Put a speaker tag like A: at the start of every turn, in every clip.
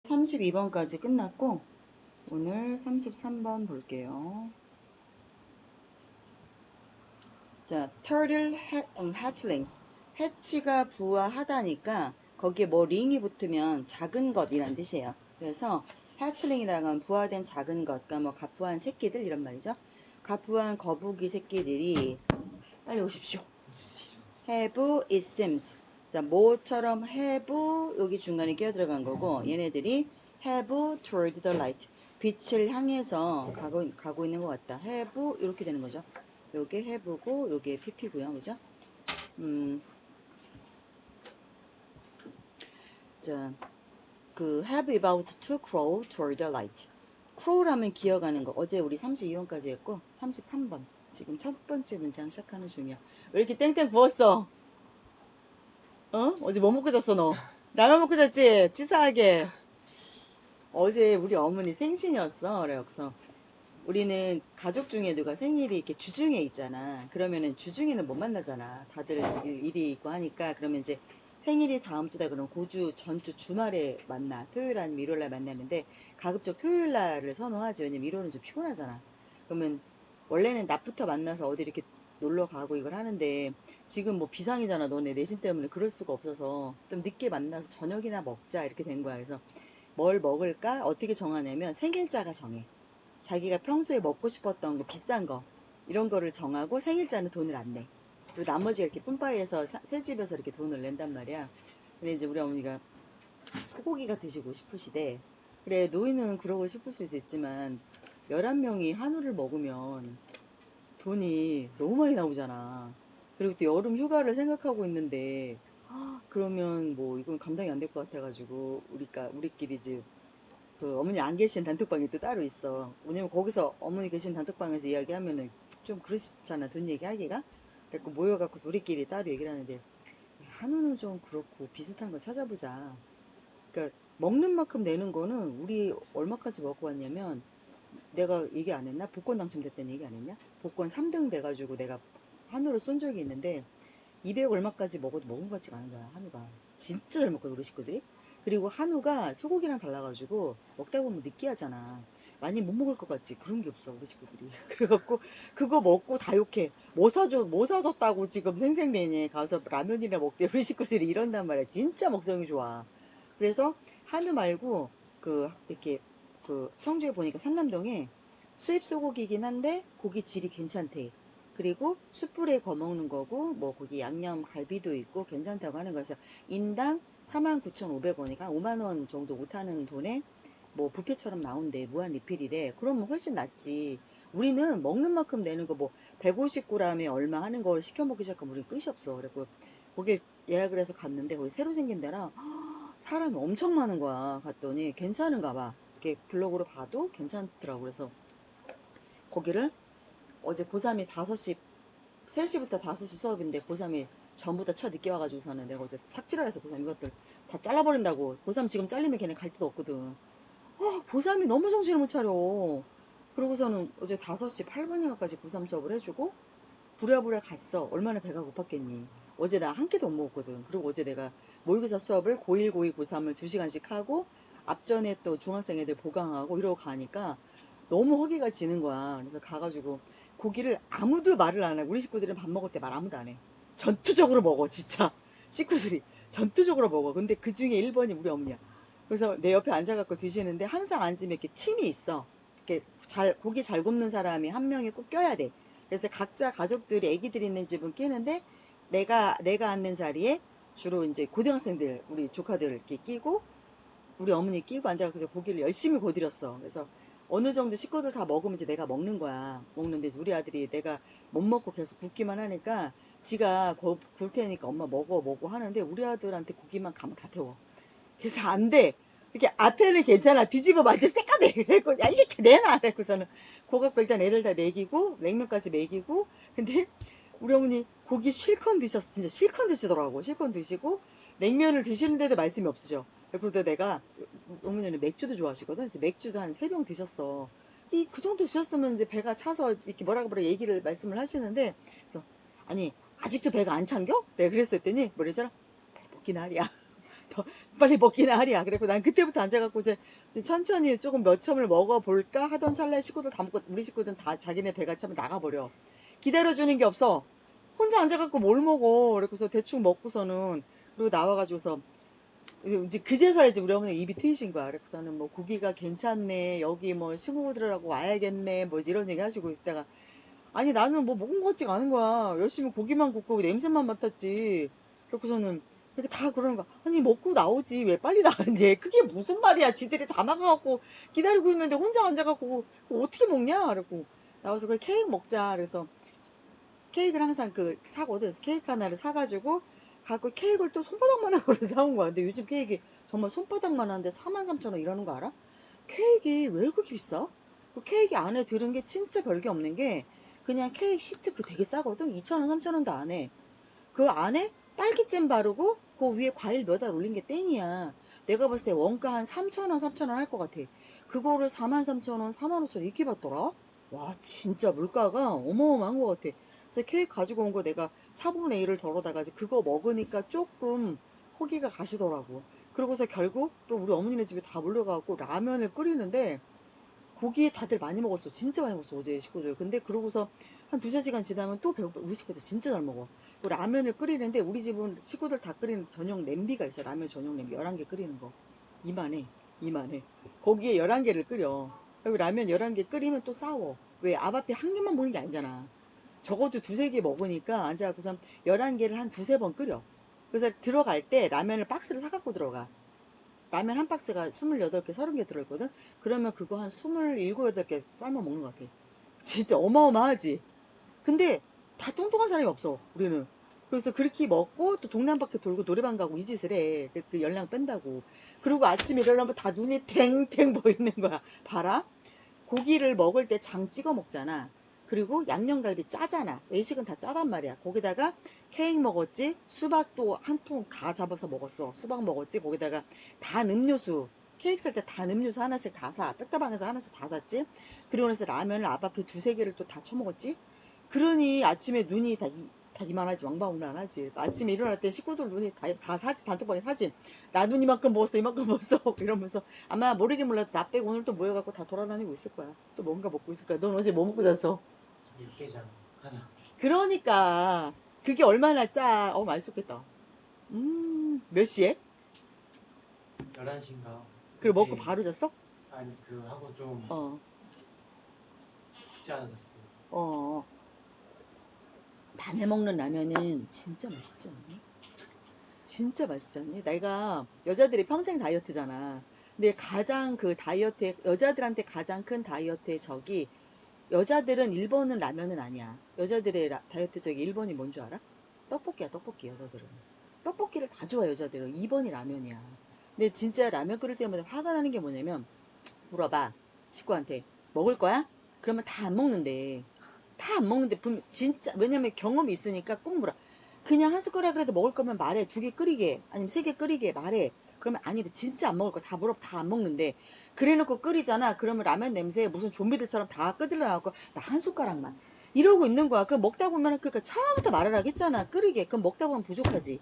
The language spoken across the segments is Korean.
A: 32번까지 끝났고 오늘 33번 볼게요. 자, turtle hatchlings. hatch가 부화하다니까 거기에 뭐 링이 붙으면 작은 것이란 뜻이에요. 그래서 hatchling이라는 건 부화된 작은 것, 그러니까 뭐 가부한 새끼들 이런 말이죠. 가부한 거북이 새끼들이 빨리 오십시오. have it seems. 자, 뭐처럼 have 여기 중간에 끼어 들어간 거고 얘네들이 have toward the light. 빛을 향해서 가고 있는 것 같다. have 이렇게 되는 거죠. 요게 have고 요게 pp고요. 그죠? 자, 그 have about to crawl toward the light. crawl하면 기어가는 거. 어제 우리 32번까지 했고 33번. 지금 첫 번째 문장 시작하는 중이야. 왜 이렇게 땡땡 부었어? 어? 어제 뭐 먹고 잤어 너? 라면 먹고 잤지? 치사하게. 어제 우리 어머니 생신이었어. 그래서 우리는 가족 중에 누가 생일이 이렇게 주중에 있잖아. 그러면은 주중에는 못 만나잖아. 다들 일이 있고 하니까. 그러면 이제 생일이 다음 주다 그러면 고주 전주 주말에 만나. 토요일 아니면 일요일날 만나는데 가급적 토요일날을 선호하지. 왜냐면 일요일은 좀 피곤하잖아. 그러면 원래는 낮부터 만나서 어디 이렇게 놀러 가고 이걸 하는데 지금 뭐 비상이잖아. 너네 내신 때문에 그럴 수가 없어서 좀 늦게 만나서 저녁이나 먹자 이렇게 된 거야. 그래서 뭘 먹을까 어떻게 정하냐면 생일자가 정해. 자기가 평소에 먹고 싶었던 거 비싼 거 이런 거를 정하고 생일자는 돈을 안 내. 그리고 나머지가 이렇게 뿜빠이에서 새 집에서 이렇게 돈을 낸단 말이야. 근데 이제 우리 어머니가 소고기가 드시고 싶으시대. 그래 노인은 그러고 싶을 수 있지만 11명이 한우를 먹으면 돈이 너무 많이 나오잖아. 그리고 또 여름 휴가를 생각하고 있는데 그러면 뭐 이건 감당이 안 될 것 같아가지고 우리끼리 이제 그 어머니 안 계신 단톡방이 또 따로 있어. 왜냐면 거기서 어머니 계신 단톡방에서 이야기하면은 좀 그렇잖아. 돈 얘기하기가. 그래서 모여갖고 우리끼리 따로 얘기를 하는데 한우는 좀 그렇고 비슷한 거 찾아보자. 그러니까 먹는 만큼 내는 거는 우리 얼마까지 먹고 왔냐면 내가 얘기 안 했나? 복권 당첨됐다는 얘기 안 했냐? 복권 3등 돼가지고 내가 한우를 쏜 적이 있는데 200 얼마까지 먹어도 먹은 것 같지가 않은 거야. 한우가 진짜 잘 먹거든 우리 식구들이. 그리고 한우가 소고기랑 달라가지고 먹다 보면 느끼하잖아. 많이 못 먹을 것 같지. 그런 게 없어 우리 식구들이. 그래갖고 그거 먹고 다 욕해. 뭐 사줬다고 지금 생생내니 가서 라면이나 먹지. 우리 식구들이 이런단 말이야. 진짜 먹성이 좋아. 그래서 한우 말고 그 이렇게 그 청주에 보니까 산남동에 수입 소고기긴 한데 고기 질이 괜찮대. 그리고 숯불에 구워 먹는 거고 뭐 거기 양념 갈비도 있고 괜찮다고 하는 거여서 인당 49,500원이니까 5만 원 정도 못하는 돈에 뭐 뷔페처럼 나온대. 무한 리필이래. 그러면 훨씬 낫지. 우리는 먹는 만큼 내는 거 뭐 150g에 얼마 하는 걸 시켜 먹기 시작하면 우리는 끝이 없어. 그리고 거길 예약을 해서 갔는데 거기 새로 생긴 데라 사람이 엄청 많은 거야. 갔더니 괜찮은가 봐. 이렇게 블로그로 봐도 괜찮더라고. 그래서 거기를 어제 고3이 5시 3시부터 5시 수업인데 고3이 전부 다 늦게 와가지고서는 내가 어제 삭제를 해서 고3 이것들 다 잘라버린다고. 고3 지금 잘리면 걔네 갈 데도 없거든. 고3이 너무 정신을 못 차려. 그러고서는 어제 5시 8분인가까지 고3 수업을 해주고 부랴부랴 갔어. 얼마나 배가 고팠겠니. 어제 나 한 끼도 못 먹었거든. 그리고 어제 내가 모의고사 수업을 고1, 고2, 고3을 2시간씩 하고 앞전에 또 중학생 애들 보강하고 이러고 가니까 너무 허기가 지는 거야. 그래서 가가지고 고기를 아무도 말을 안 하고 우리 식구들은 밥 먹을 때 말 아무도 안 해. 전투적으로 먹어 진짜. 식구들이 전투적으로 먹어. 근데 그 중에 1번이 우리 어머니야. 그래서 내 옆에 앉아갖고 드시는데 항상 앉으면 이렇게 팀이 있어. 이렇게 고기 잘 굽는 사람이 한 명이 꼭 껴야 돼. 그래서 각자 가족들이 애기들 있는 집은 끼는데 내가 앉는 자리에 주로 이제 고등학생들 우리 조카들 이렇게 끼고 우리 어머니 끼고 앉아서 고기를 열심히 고드렸어. 그래서 어느 정도 식구들 다 먹으면 이제 내가 먹는 거야. 먹는데 우리 아들이 내가 못 먹고 계속 굽기만 하니까 지가 굴 테니까 엄마 먹어 하는데 우리 아들한테 고기만 가면 다 태워. 그래서 안 돼. 이렇게 앞에는 괜찮아. 뒤집어 맞아 새까매. 그래고 야, 이 새끼 내놔. 그래서는 그거 갖고 일단 애들 다 먹이고 냉면까지 먹이고 근데 우리 어머니 고기 실컷 드셨어. 진짜 실컷 드시더라고. 실컷 드시고 냉면을 드시는데도 말씀이 없으셔. 그래서 내가 어머니는 맥주도 좋아하시거든. 그래서 맥주도 한 3병 드셨어. 그 정도 드셨으면 이제 배가 차서 이렇게 뭐라 얘기를 말씀을 하시는데 그래서 아니 아직도 배가 안 찬겨? 내가 그랬었더니 뭐랬잖아. 배고기 날이야. 더 빨리 먹기나 하랴. 그래고 난 그때부터 앉아갖고 이제 천천히 조금 몇 점을 먹어볼까 하던 찰나에 식구들 다 먹고 우리 식구들은 다 자기네 배가 차면 나가버려. 기다려주는 게 없어. 혼자 앉아갖고 뭘 먹어. 그래서 대충 먹고서는 그리고 나와가지고서 이제 그제서야 이제 우리 어머니 입이 트이신 거야. 그래서는 뭐 고기가 괜찮네. 여기 뭐 식구들하고 와야겠네. 뭐 이런 얘기 하시고 있다가 아니 나는 뭐 먹은 것 같지가 않은 거야. 열심히 고기만 굽고 냄새만 맡았지. 그래서는 이렇게 다 그러는 거야. 아니 먹고 나오지 왜 빨리 나가는데 그게 무슨 말이야. 지들이 다 나가갖고 기다리고 있는데 혼자 앉아갖고 그거 어떻게 먹냐. 그래고 나와서 그래 케이크 먹자. 그래서 케이크를 항상 그 사거든. 그래서 케이크 하나를 사가지고 갖고 케이크를 또 손바닥만한 거를 사온 거야. 근데 요즘 케이크 정말 손바닥만한데 43,000원 이러는 거 알아? 케이크 왜 그렇게 비싸? 그 케이크 안에 들은 게 진짜 별게 없는 게 그냥 케이크 시트 그 되게 싸거든. 2,000원 3,000원도 안 해. 그 안에 딸기잼 바르고 그 위에 과일 몇 알 올린 게 땡이야. 내가 봤을 때 원가 한 3,000원 3,000원 할 것 같아. 그거를 43,000원 45,000원 이렇게 받더라. 와 진짜 물가가 어마어마한 것 같아. 그래서 케이크 가지고 온 거 내가 4분의 1을 덜어다가 이제 그거 먹으니까 조금 호기가 가시더라고. 그러고서 결국 또 우리 어머니네 집에 다 몰려가고 라면을 끓이는데 고기 다들 많이 먹었어. 진짜 많이 먹었어. 어제 식구들. 근데 그러고서 한 2~3시간 지나면 또 배고파. 우리 식구들 진짜 잘 먹어. 또 라면을 끓이는데 우리 집은 친구들 다 끓이는 전용 냄비가 있어. 라면 전용 냄비 11개 끓이는 거. 이만해. 이만해. 거기에 11개를 끓여. 그리고 라면 11개 끓이면 또 싸워. 왜? 앞 앞에 한 개만 보는 게 아니잖아. 적어도 2~3개 먹으니까 앉아갖고서 11개를 한 2~3번 끓여. 그래서 들어갈 때 라면을 박스를 사갖고 들어가. 라면 한 박스가 28개, 30개 들어있거든? 그러면 그거 한 27, 8개 삶아 먹는 것 같아. 진짜 어마어마하지? 근데 다 뚱뚱한 사람이 없어, 우리는. 그래서 그렇게 먹고 또 동네 한 바퀴 돌고 노래방 가고 이 짓을 해. 그 열량 뺀다고. 그리고 아침에 일어나면 다 눈이 탱탱 보이는 거야. 봐라. 고기를 먹을 때 장 찍어 먹잖아. 그리고 양념갈비 짜잖아. 외식은 다 짜단 말이야. 거기다가 케이크 먹었지. 수박도 한 통 다 잡아서 먹었어. 수박 먹었지. 거기다가 단 음료수. 케이크 살 때 단 음료수 하나씩 다 사. 백다방에서 하나씩 다 샀지. 그리고 나서 라면을 앞 앞에 2~3개를 또 다 처먹었지. 그러니 아침에 눈이 다 이만하지. 왕방울만하지. 아침에 일어날 때 식구들 눈이 다 사지. 단톡방에 사지. 나 눈 이만큼 먹었어. 이만큼 먹었어. 이러면서 아마 모르긴 몰라도 나 빼고 오늘 또 모여갖고 다 돌아다니고 있을 거야. 또 뭔가 먹고 있을 거야. 넌 어제 뭐 먹고 잤어?
B: 육개장 하나.
A: 그러니까 그게 얼마나 짜. 맛있었겠다. 몇 시에?
B: 11시인가.
A: 그리고 먹고 바로 잤어?
B: 아니 그 하고 좀
A: 어.
B: 춥지 않았었어.
A: 어. 밤에 먹는 라면은 진짜 맛있지 않니? 진짜 맛있지 않니? 내가 여자들이 평생 다이어트잖아. 근데 가장 그 다이어트의 여자들한테 가장 큰 다이어트의 적이 여자들은 1번은 라면은 아니야. 여자들의 다이어트 적이 1번이 뭔 줄 알아? 떡볶이야, 떡볶이 여자들은. 떡볶이를 다 좋아해 여자들은. 2번이 라면이야. 근데 진짜 라면 끓일 때마다 화가 나는 게 뭐냐면 물어봐 식구한테 먹을 거야? 그러면 다 안 먹는데 다 안 먹는데 진짜 왜냐면 경험이 있으니까 꼭 물어. 그냥 한 숟가락이라도 먹을 거면 말해. 2개 끓이게 아니면 3개 끓이게 말해. 그러면 아니래. 진짜 안 먹을 거 다 물어봐. 다 안 먹는데 그래놓고 끓이잖아. 그러면 라면 냄새에 무슨 좀비들처럼 다 끄질러 나오고 나 한 숟가락만 이러고 있는 거야. 그 먹다 보면 그러니까 처음부터 말을 하겠잖아. 끓이게. 그럼 먹다 보면 부족하지.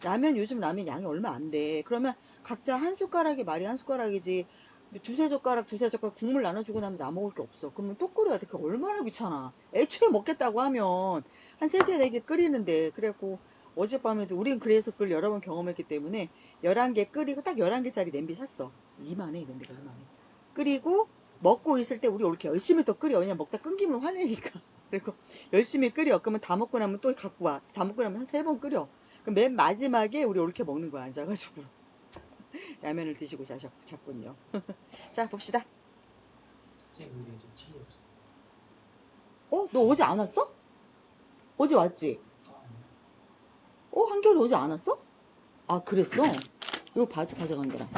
A: 라면 요즘 라면 양이 얼마 안 돼. 그러면 각자 한 숟가락이 말이 한 숟가락이지. 2~3젓가락 국물 나눠주고 나면 나 먹을 게 없어. 그러면 또 끓여야 돼. 그게 얼마나 귀찮아. 애초에 먹겠다고 하면 한 3개, 4개 끓이는데. 그래갖고 어젯밤에도 우린 그래서 그걸 여러 번 경험했기 때문에 11개 끓이고 딱 11개짜리 냄비 샀어. 이만해. 냄비가 이만해. 끓이고 먹고 있을 때 우리 이렇게 열심히 또 끓여. 왜냐면 먹다 끊기면 화내니까. 그리고 열심히 끓여. 그러면 다 먹고 나면 또 갖고 와. 다 먹고 나면 한 3번 끓여. 그럼 맨 마지막에 우리 이렇게 먹는 거야. 앉아가지고. 라면을 드시고 자셨군요. 자, 봅시다.
B: 선생님 근데 좀 책이 없어.
A: 너 어제 안 왔어? 어제 왔지? 한결이 어제 안 왔어? 아, 그랬어? 이거 가져간 거라.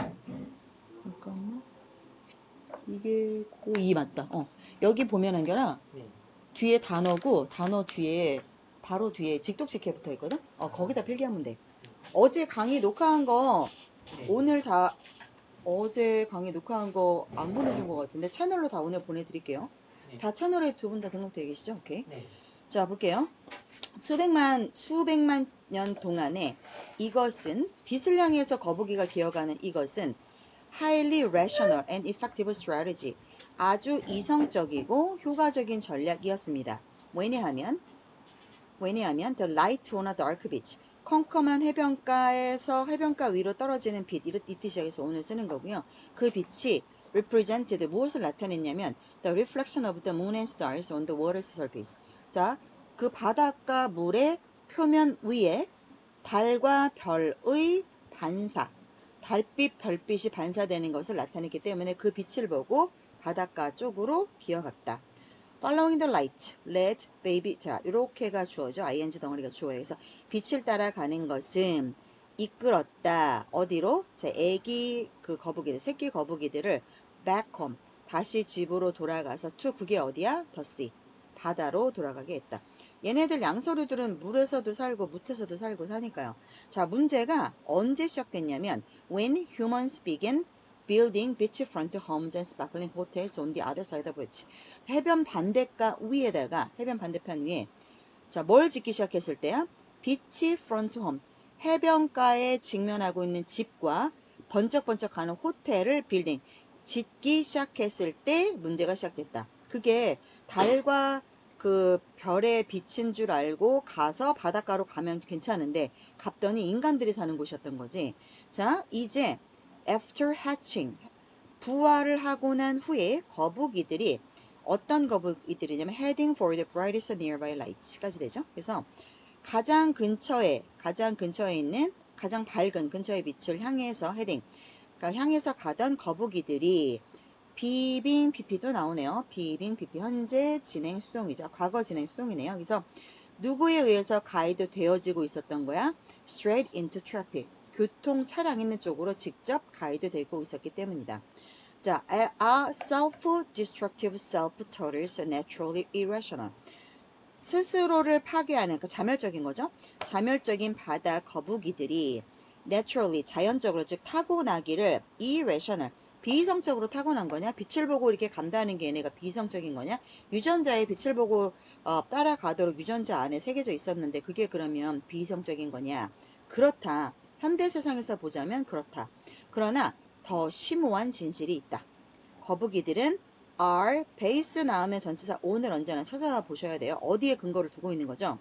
A: 잠깐만. 이게 고2 맞다. 여기 보면 한결아,
B: 네.
A: 뒤에 단어고, 단어 뒤에, 바로 뒤에 직독직해 붙어 있거든? 거기다 필기하면 돼. 어제 강의 녹화한 거,
B: 네.
A: 오늘 다, 어제 강의 녹화한 거 안 보내준 것 같은데, 채널로 다 오늘 보내드릴게요.
B: 네.
A: 다 채널에 2분 다 등록되어 계시죠? 오케이.
B: 네.
A: 자, 볼게요. 수백만 년 동안에 이것은 빛을 향해서 거북이가 기어가는 이것은 highly rational and effective strategy 아주 이성적이고 효과적인 전략이었습니다. 왜냐하면 the light on a dark beach 컴컴한 해변가에서 해변가 위로 떨어지는 빛 이 뜻이어서 오늘 쓰는 거고요. 그 빛이 represented 무엇을 나타냈냐면 the reflection of the moon and stars on the water's surface. 자, 그 바닷가 물의 표면 위에 달과 별의 반사, 달빛, 별빛이 반사되는 것을 나타냈기 때문에 그 빛을 보고 바닷가 쪽으로 기어갔다. Following the light, led baby. 자, 이렇게가 주어죠. ing 덩어리가 주어요. 그래서 빛을 따라가는 것은 이끌었다. 어디로? 자, 애기 그 거북이들, 새끼 거북이들을 back home. 다시 집으로 돌아가서 to 그게 어디야? the sea. 바다로 돌아가게 했다. 얘네들 양서류들은 물에서도 살고 무에서도 살고 사니까요. 자, 문제가 언제 시작됐냐면 when humans began building beachfront homes and sparkling hotels on the other side of which 해변 반대가 위에다가 해변 반대편 위에 자, 뭘 짓기 시작했을 때야? beachfront home 해변가에 직면하고 있는 집과 번쩍번쩍하는 호텔을 빌딩 짓기 시작했을 때 문제가 시작됐다. 그게 달과 그 별에 비친 줄 알고 가서 바닷가로 가면 괜찮은데 갔더니 인간들이 사는 곳이었던 거지. 자, 이제 after hatching 부화를 하고 난 후에 거북이들이 어떤 거북이들이냐면 heading for the brightest nearby lights까지 되죠. 그래서 가장 근처에 있는 가장 밝은 근처의 빛을 향해서 heading 그러니까 향해서 가던 거북이들이 비빙 PP도 나오네요. 비빙 PP 현재 진행 수동이죠. 과거 진행 수동이네요. 그래서 누구에 의해서 가이드 되어지고 있었던 거야? Straight into traffic. 교통 차량 있는 쪽으로 직접 가이드 되고 있었기 때문이다. 자, are self-destructive self-turtles naturally irrational. 스스로를 파괴하는 그 자멸적인 거죠. 자멸적인 바다 거북이들이 naturally 자연적으로 즉 타고나기를 irrational 비이성적으로 타고난 거냐? 빛을 보고 이렇게 간다는 게 얘네가 비이성적인 거냐? 유전자의 빛을 보고 따라가도록 유전자 안에 새겨져 있었는데 그게 그러면 비이성적인 거냐? 그렇다. 현대 세상에서 보자면 그렇다. 그러나 더 심오한 진실이 있다. 거북이들은 are 베이스 나오면 전치사 on을 언제나 찾아와 보셔야 돼요. 어디에 근거를 두고 있는 거죠?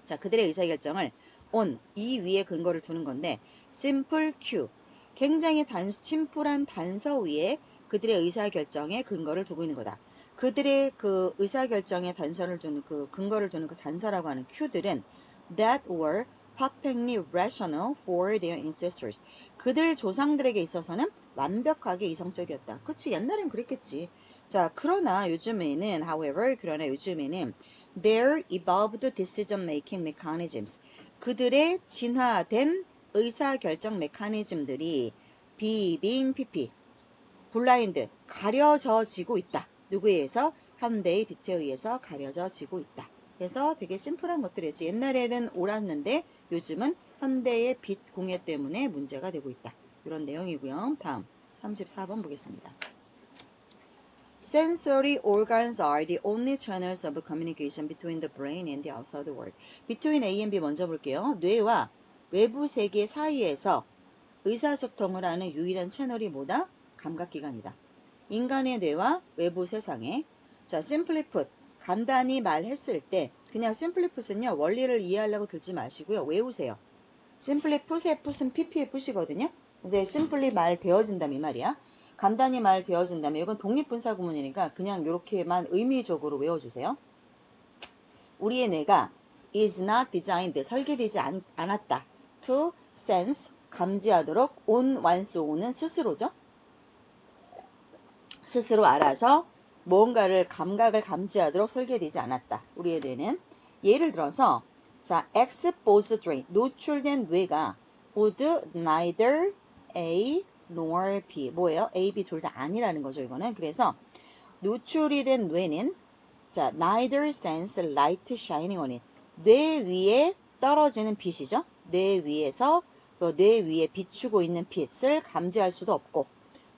A: 자, 그들의 의사결정을 on 이 위에 근거를 두는 건데 simple Q 굉장히 심플한 단서 위에 그들의 의사결정에 근거를 두고 있는 거다. 그들의 그 의사결정에 단서를 두는 그 근거를 두는 그 단서라고 하는 Q들은 that were perfectly rational for their ancestors. 그들 조상들에게 있어서는 완벽하게 이성적이었다. 그치 옛날엔 그랬겠지. 자, 그러나 요즘에는 their evolved decision making mechanisms 그들의 진화된 의사결정 메커니즘들이 being PP 블라인드 가려져지고 있다. 누구에 의해서? 현대의 빛에 의해서 가려져지고 있다. 그래서 되게 심플한 것들이었죠. 옛날에는 옳았는데 요즘은 현대의 빛 공해 때문에 문제가 되고 있다. 이런 내용이고요. 다음 34번 보겠습니다. Sensory organs are the only channels of communication between the brain and the outside world. Between A and B 먼저 볼게요. 뇌와 외부 세계 사이에서 의사소통을 하는 유일한 채널이 뭐다? 감각기관이다. 인간의 뇌와 외부 세상에 자, simply put 간단히 말했을 때 그냥 simply put은요 원리를 이해하려고 들지 마시고요 외우세요. simply put의 put은 pp의 put이거든요. 근데 simply 말 되어진다면 이 말이야. 간단히 말 되어진다면 이건 독립분사 구문이니까 그냥 이렇게만 의미적으로 외워주세요. 우리의 뇌가 is not designed 설계되지 않았다. to sense 감지하도록 on once on은 스스로죠. 스스로 알아서 뭔가를 감각을 감지하도록 설계되지 않았다. 우리의 뇌는 예를 들어서 자 exposed brain 노출된 뇌가 would neither A nor B 뭐예요? A, B 둘 다 아니라는 거죠. 이거는 그래서 노출이 된 뇌는 자 neither sense light shining on it 뇌 위에 떨어지는 빛이죠. 뇌 위에서 뇌 위에 비추고 있는 빛을 감지할 수도 없고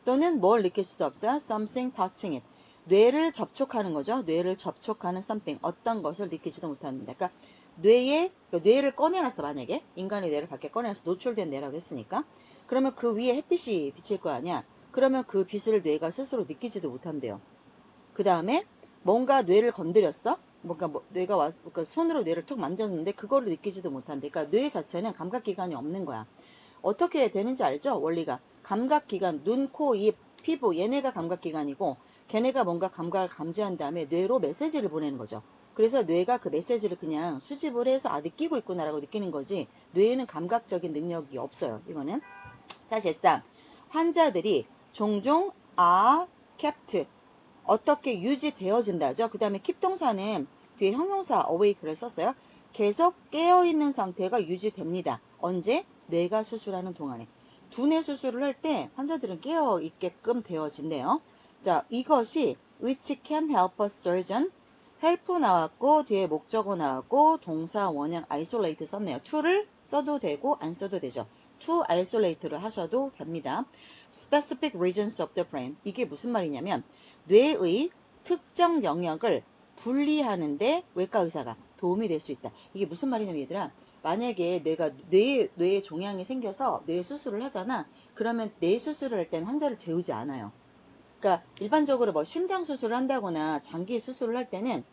A: 또는 뭘 느낄 수도 없어요. something touching it. 뇌를 접촉하는 거죠. 뇌를 접촉하는 something. 어떤 것을 느끼지도 못합니다. 그러니까 뇌를 꺼내놨어. 만약에 인간의 뇌를 밖에 꺼내놨어. 노출된 뇌라고 했으니까. 그러면 그 위에 햇빛이 비칠 거 아니야. 그러면 그 빛을 뇌가 스스로 느끼지도 못한대요. 그 다음에 뭔가 뇌를 건드렸어. 뭔가 뇌가 그러니까 손으로 뇌를 툭 만졌는데 그거를 느끼지도 못한대. 그러니까 뇌 자체는 감각기관이 없는 거야. 어떻게 되는지 알죠? 원리가. 감각기관, 눈, 코, 입, 피부, 얘네가 감각기관이고 걔네가 뭔가 감각을 감지한 다음에 뇌로 메시지를 보내는 거죠. 그래서 뇌가 그 메시지를 그냥 수집을 해서 느끼고 있구나라고 느끼는 거지 뇌에는 감각적인 능력이 없어요. 이거는 사실상 환자들이 종종 kept 어떻게 유지되어진다죠. 그 다음에 keep 동사는 뒤에 형용사 awake를 썼어요. 계속 깨어있는 상태가 유지됩니다. 언제? 뇌가 수술하는 동안에. 두뇌 수술을 할 때 환자들은 깨어있게끔 되어진대요. 자, 이것이 which can help a surgeon help 나왔고 뒤에 목적어 나왔고 동사 원형 isolate 썼네요. to를 써도 되고 안 써도 되죠. to isolate를 하셔도 됩니다. specific regions of the brain 이게 무슨 말이냐면 뇌의 특정 영역을 분리하는데 외과 의사가 도움이 될 수 있다. 이게 무슨 말이냐면 얘들아 만약에 내가 뇌에 종양이 생겨서 뇌 수술을 하잖아. 그러면 뇌 수술을 할 때는 환자를 재우지 않아요. 그러니까 일반적으로 뭐 심장 수술을 한다거나 장기 수술을 할 때는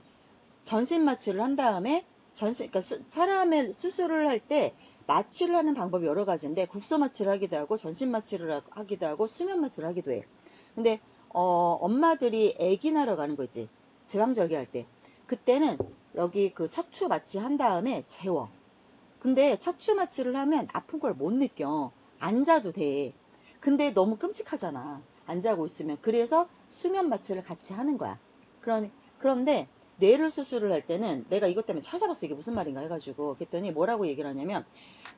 A: 전신 마취를 한 다음에 그러니까 사람의 수술을 할 때 마취를 하는 방법이 여러 가지인데 국소 마취를 하기도 하고 전신 마취를 하기도 하고 수면 마취를 하기도 해. 근데 엄마들이 아기 낳으러 가는 거 있지. 제왕절개 할 때. 그때는 여기 그 척추 마취 한 다음에 재워. 근데 척추 마취를 하면 아픈 걸 못 느껴. 앉아도 돼. 근데 너무 끔찍하잖아. 안 자고 있으면. 그래서 수면 마취를 같이 하는 거야. 그런데 뇌를 수술을 할 때는 내가 이것 때문에 찾아봤어. 이게 무슨 말인가 해가지고. 그랬더니 뭐라고 얘기를 하냐면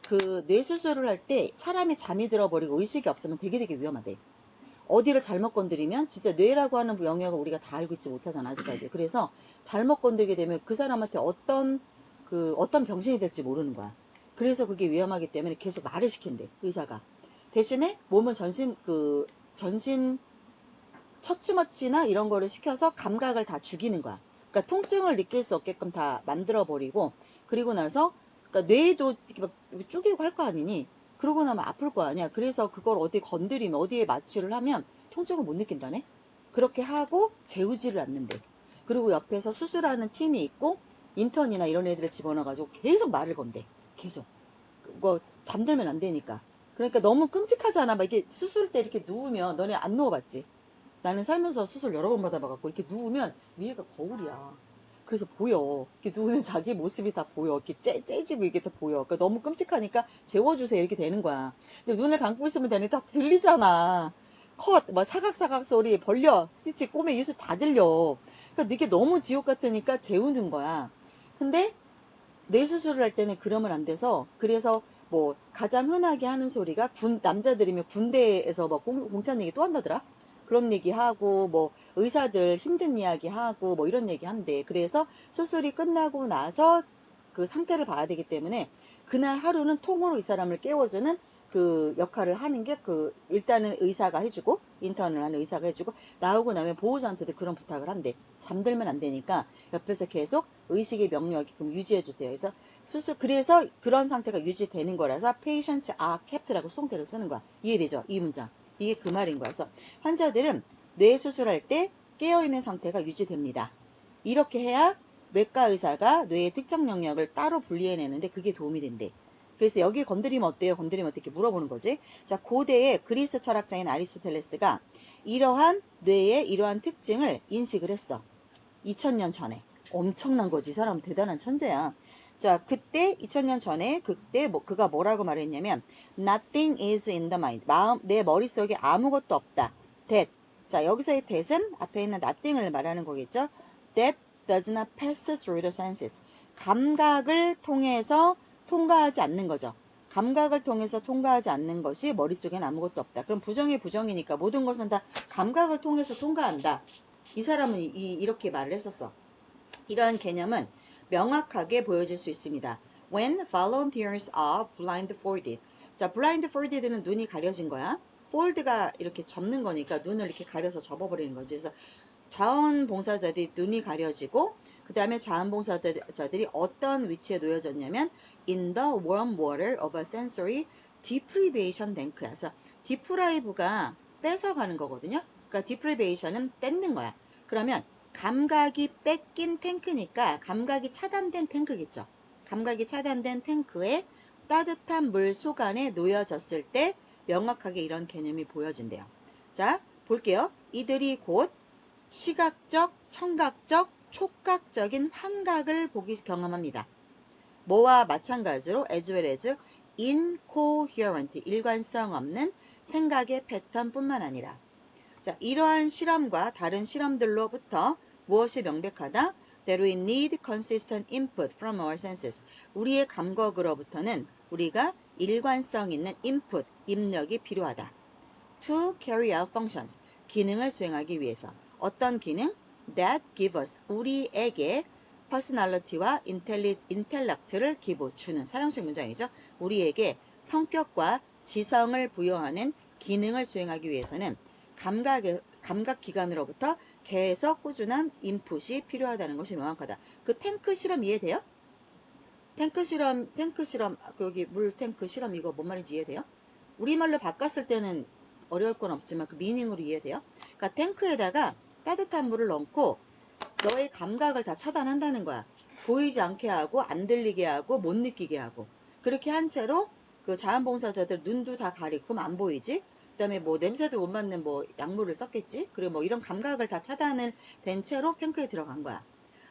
A: 그 뇌 수술을 할 때 사람이 잠이 들어버리고 의식이 없으면 되게 위험하대. 어디를 잘못 건드리면 진짜 뇌라고 하는 영역을 우리가 다 알고 있지 못하잖아 아직까지. 그래서 잘못 건드리게 되면 그 사람한테 어떤 병신이 될지 모르는 거야. 그래서 그게 위험하기 때문에 계속 말을 시킨대 의사가. 대신에 몸은 전신 척추마취나 이런 거를 시켜서 감각을 다 죽이는 거야. 그러니까 통증을 느낄 수 없게끔 다 만들어 버리고 그리고 나서 그러니까 뇌도 막 쪼개고 할 거 아니니. 그러고 나면 아플 거 아니야. 그래서 그걸 어디 건드리면 어디에 마취를 하면 통증을 못 느낀다네. 그렇게 하고 재우지를 않는데. 그리고 옆에서 수술하는 팀이 있고 인턴이나 이런 애들을 집어넣어가지고 계속 말을 건대. 계속. 그거 잠들면 안 되니까. 그러니까 너무 끔찍하잖아. 막 이게 수술 때 이렇게 누우면 너네 안 누워봤지? 나는 살면서 수술 여러 번 받아봐갖고 이렇게 누우면 위에가 거울이야. 그래서 보여. 이렇게 누우면 자기 모습이 다 보여. 이렇게 째지고 이게 다 보여. 그러니까 너무 끔찍하니까 재워주세요. 이렇게 되는 거야. 근데 눈을 감고 있으면 되는데 다 들리잖아. 컷, 막 사각사각 소리, 벌려, 스티치, 꼬매, 유수 다 들려. 그러니까 이게 너무 지옥 같으니까 재우는 거야. 근데 뇌 수술을 할 때는 그러면 안 돼서 그래서 뭐 가장 흔하게 하는 소리가 남자들이면 군대에서 뭐 공찬 얘기 또 한다더라. 그런 얘기하고 뭐 의사들 힘든 이야기 하고 뭐 이런 얘기 한대. 그래서 수술이 끝나고 나서 그 상태를 봐야 되기 때문에 그날 하루는 통으로 이 사람을 깨워주는 그 역할을 하는 게 일단은 의사가 해주고 인턴을 하는 의사가 해주고 나오고 나면 보호자한테도 그런 부탁을 한대. 잠들면 안 되니까 옆에서 계속 의식의 명료하게끔 유지해 주세요. 그래서 그런 상태가 유지되는 거라서 patients are kept라고 수동태를 쓰는 거야. 이해되죠? 이 문장. 이게 그 말인 거야. 그래서 환자들은 뇌 수술할 때 깨어있는 상태가 유지됩니다. 이렇게 해야 외과 의사가 뇌의 특정 영역을 따로 분리해내는데 그게 도움이 된대. 그래서 여기 건드리면 어때요? 건드리면 어떻게 물어보는 거지? 자, 고대의 그리스 철학자인 아리스토텔레스가 이러한 뇌의 이러한 특징을 인식을 했어. 2000년 전에. 엄청난 거지. 이 사람 대단한 천재야. 자, 그때 2000년 전에 그때 그가 뭐라고 말했냐면 nothing is in the mind. 내 머릿속에 아무것도 없다. that. 자, 여기서의 that은 앞에 있는 nothing을 말하는 거겠죠? that does not pass through the senses. 감각을 통해서 통과하지 않는 거죠. 감각을 통해서 통과하지 않는 것이 머릿속엔 아무것도 없다. 그럼 부정이 부정이니까 모든 것은 다 감각을 통해서 통과한다. 이 사람은 이렇게 말을 했었어. 이러한 개념은 명확하게 보여질 수 있습니다. When volunteers are blindfolded. 자, blindfolded는 눈이 가려진 거야. fold가 이렇게 접는 거니까 눈을 이렇게 가려서 접어버리는 거지. 그래서 자원봉사자들이 눈이 가려지고 그 다음에 자원봉사자들이 어떤 위치에 놓여졌냐면 in the warm water of a sensory deprivation tank야. 그래서 deprive가 뺏어가는 거거든요. 그러니까 deprivation은 뺏는 거야. 그러면 감각이 뺏긴 탱크니까 감각이 차단된 탱크겠죠. 감각이 차단된 탱크에 따뜻한 물 속안에 놓여졌을 때 명확하게 이런 개념이 보여진대요. 자, 볼게요. 이들이 곧 시각적, 청각적, 촉각적인 환각을 경험합니다. 뭐와 마찬가지로 as well as incoherent, 일관성 없는 생각의 패턴뿐만 아니라 자, 이러한 실험과 다른 실험들로부터 무엇이 명백하다? That we need consistent input from our senses. 우리의 감각으로부터는 우리가 일관성 있는 input, 입력이 필요하다. To carry out functions, 기능을 수행하기 위해서. 어떤 기능? That give us, 우리에게 personality와 intellect를 주는 사형식 문장이죠. 우리에게 성격과 지성을 부여하는 기능을 수행하기 위해서는 감각기관으로부터 계속 꾸준한 인풋이 필요하다는 것이 명확하다. 그 탱크 실험 이해돼요? 탱크 실험, 여기 물 탱크 실험 이거 뭔 말인지 이해돼요? 우리말로 바꿨을 때는 어려울 건 없지만 그 미닝으로 이해돼요? 그러니까 탱크에다가 따뜻한 물을 넣고 너의 감각을 다 차단한다는 거야. 보이지 않게 하고 안 들리게 하고 못 느끼게 하고 그렇게 한 채로 그 자원봉사자들 눈도 다 가리고 그럼 안 보이지? 그 다음에 뭐 냄새도 못 맡는 뭐 약물을 썼겠지? 그리고 뭐 이런 감각을 다 차단을 된 채로 탱크에 들어간 거야.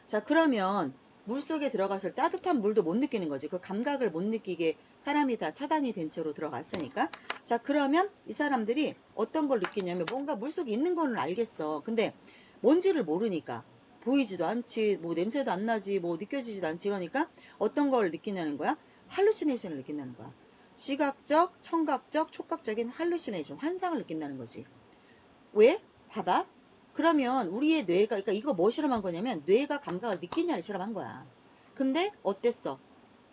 A: 자, 그러면 물속에 들어가서 따뜻한 물도 못 느끼는 거지. 그 감각을 못 느끼게 사람이 다 차단이 된 채로 들어갔으니까. 자, 그러면 이 사람들이 어떤 걸 느끼냐면 뭔가 물속에 있는 거는 알겠어. 근데 뭔지를 모르니까 보이지도 않지, 뭐 냄새도 안 나지, 뭐 느껴지지도 않지. 그러니까 어떤 걸 느끼냐는 거야? 할루시네이션을 느낀다는 거야. 시각적, 청각적, 촉각적인 할루시네이션, 환상을 느낀다는 거지. 왜? 봐봐. 그러면 우리의 뇌가, 그러니까 이거 뭐 실험한 거냐면 뇌가 감각을 느끼냐를 실험한 거야. 근데 어땠어?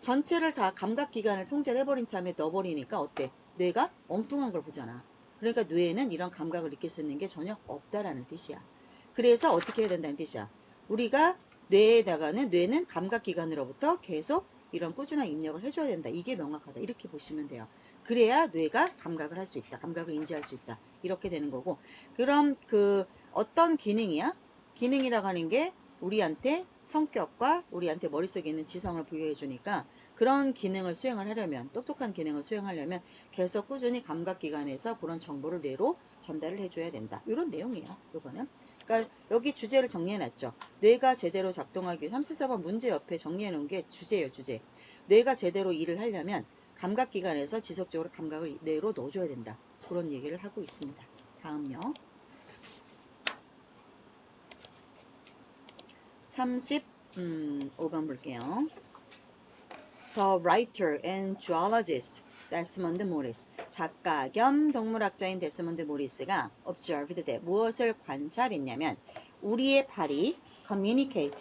A: 전체를 다 감각기관을 통제를 해버린 참에 넣어버리니까 어때? 뇌가 엉뚱한 걸 보잖아. 그러니까 뇌에는 이런 감각을 느낄 수 있는 게 전혀 없다라는 뜻이야. 그래서 어떻게 해야 된다는 뜻이야. 우리가 뇌는 감각기관으로부터 계속 이런 꾸준한 입력을 해줘야 된다. 이게 명확하다. 이렇게 보시면 돼요. 그래야 뇌가 감각을 할 수 있다. 감각을 인지할 수 있다. 이렇게 되는 거고. 그럼 그 어떤 기능이야? 기능이라고 하는 게 우리한테 성격과 우리한테 머릿속에 있는 지성을 부여해 주니까 그런 기능을 수행을 하려면 똑똑한 기능을 수행하려면 계속 꾸준히 감각기관에서 그런 정보를 뇌로 전달을 해줘야 된다. 이런 내용이에요. 요거는. 그러니까 여기 주제를 정리해놨죠. 뇌가 제대로 작동하기 위해 34번 문제 옆에 정리해놓은 게 주제예요. 주제. 뇌가 제대로 일을 하려면 감각기관에서 지속적으로 감각을 뇌로 넣어줘야 된다. 그런 얘기를 하고 있습니다. 다음요. 35번 볼게요. The writer and zoologist 데스몬드 모리스, 작가 겸 동물학자인 데스몬드 모리스가 observed that 무엇을 관찰했냐면 우리의 발이 communicate.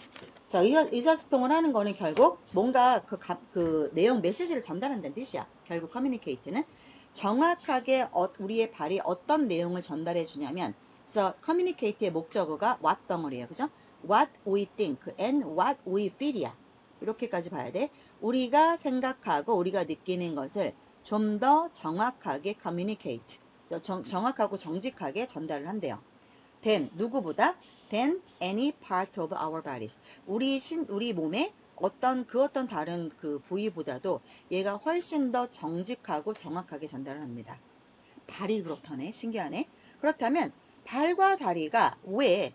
A: 자, 의사소통을 하는 거는 결국 뭔가 그 내용 메시지를 전달한다는 뜻이야. 결국 communicate는 정확하게 우리의 발이 어떤 내용을 전달해 주냐면 그래서 communicate의 목적어가 what 덩어리예요. 그죠? What we think and what we feel이야. 이렇게까지 봐야 돼. 우리가 생각하고 우리가 느끼는 것을 좀 더 정확하게 communicate, 정확하고 정직하게 전달을 한대요. than, 누구보다? than any part of our bodies. 우리 몸의 어떤 다른 그 부위보다도 얘가 훨씬 더 정직하고 정확하게 전달을 합니다. 발이 그렇다네. 신기하네. 그렇다면 발과 다리가 왜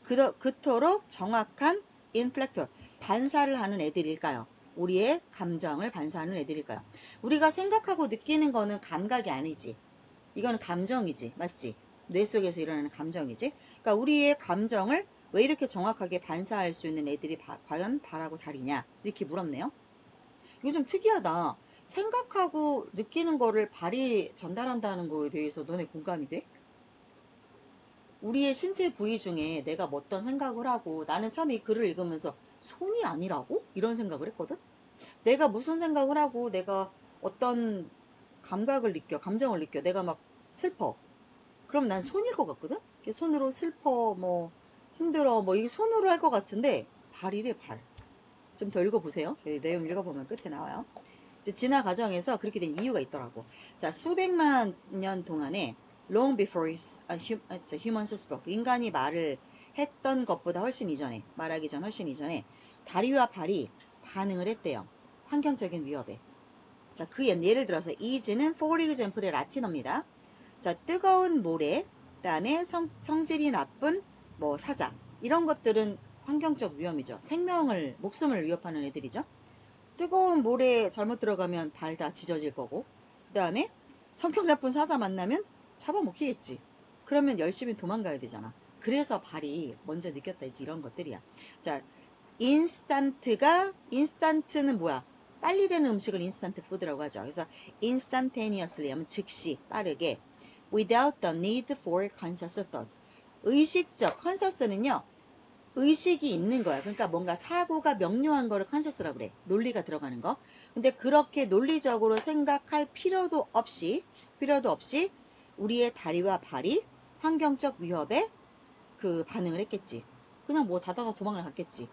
A: 그토록 정확한 인플렉터, 반사를 하는 애들일까요? 우리의 감정을 반사하는 애들일까요? 우리가 생각하고 느끼는 거는 감각이 아니지. 이거는 감정이지. 맞지? 뇌 속에서 일어나는 감정이지. 그러니까 우리의 감정을 왜 이렇게 정확하게 반사할 수 있는 애들이 과연 발하고 다리냐? 이렇게 물었네요. 이거 좀 특이하다. 생각하고 느끼는 거를 발이 전달한다는 거에 대해서 너네 공감이 돼? 우리의 신체 부위 중에 내가 어떤 생각을 하고 나는 처음에 이 글을 읽으면서 손이 아니라고? 이런 생각을 했거든? 내가 무슨 생각을 하고 내가 어떤 감각을 느껴, 감정을 느껴. 내가 막 슬퍼. 그럼 난 손일 것 같거든? 손으로 슬퍼, 뭐 힘들어, 뭐 이게 손으로 할 것 같은데 발이래, 발. 좀 더 읽어보세요. 내용 읽어보면 끝에 나와요. 이제 진화 과정에서 그렇게 된 이유가 있더라고. 자, 수백만 년 동안에 long before humans spoke, 인간이 말을 했던 것보다 훨씬 이전에, 말하기 전 훨씬 이전에 다리와 발이 반응을 했대요. 환경적인 위협에. 자, 그 예를 들어서 is는 for example의 라틴어입니다. 자, 뜨거운 모래, 그다음에 성질이 나쁜 뭐 사자, 이런 것들은 환경적 위험이죠. 생명을, 목숨을 위협하는 애들이죠. 뜨거운 모래에 잘못 들어가면 발 다 찢어질 거고, 그 다음에 성격 나쁜 사자 만나면 잡아먹히겠지. 그러면 열심히 도망가야 되잖아. 그래서 발이 먼저 느꼈다, 이제 이런 것들이야. 자, 인스턴트는 뭐야? 빨리 되는 음식을 인스턴트 푸드라고 하죠. 그래서 instantaneously 하면 즉시, 빠르게, without the need for conscious thought. 의식적, conscious는요, 의식이 있는 거야. 그러니까 뭔가 사고가 명료한 거를 컨셔스라고 그래. 논리가 들어가는 거. 근데 그렇게 논리적으로 생각할 필요도 없이 우리의 다리와 발이 환경적 위협에 그 반응을 했겠지. 그냥 뭐 다다가 도망을 갔겠지.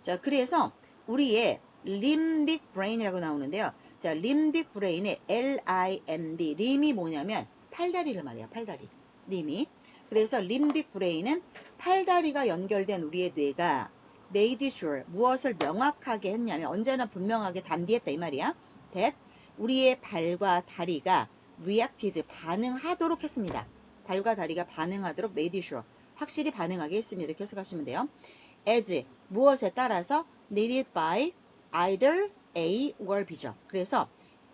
A: 자, 그래서 우리의 limbic brain이라고 나오는데요. 자, limbic brain의 LIMB, 림이 뭐냐면 팔다리를 말이야. 팔다리. 림이. 그래서 limbic brain은 팔다리가 연결된 우리의 뇌가 made sure, 무엇을 명확하게 했냐면 언제나 분명하게 단디했다 이 말이야. that 우리의 발과 다리가 reacted, 반응하도록 했습니다. 발과 다리가 반응하도록 made sure, 확실히 반응하게 했습니다. 이렇게 해석하시면 돼요. as, 무엇에 따라서 needed by either A or B죠. 그래서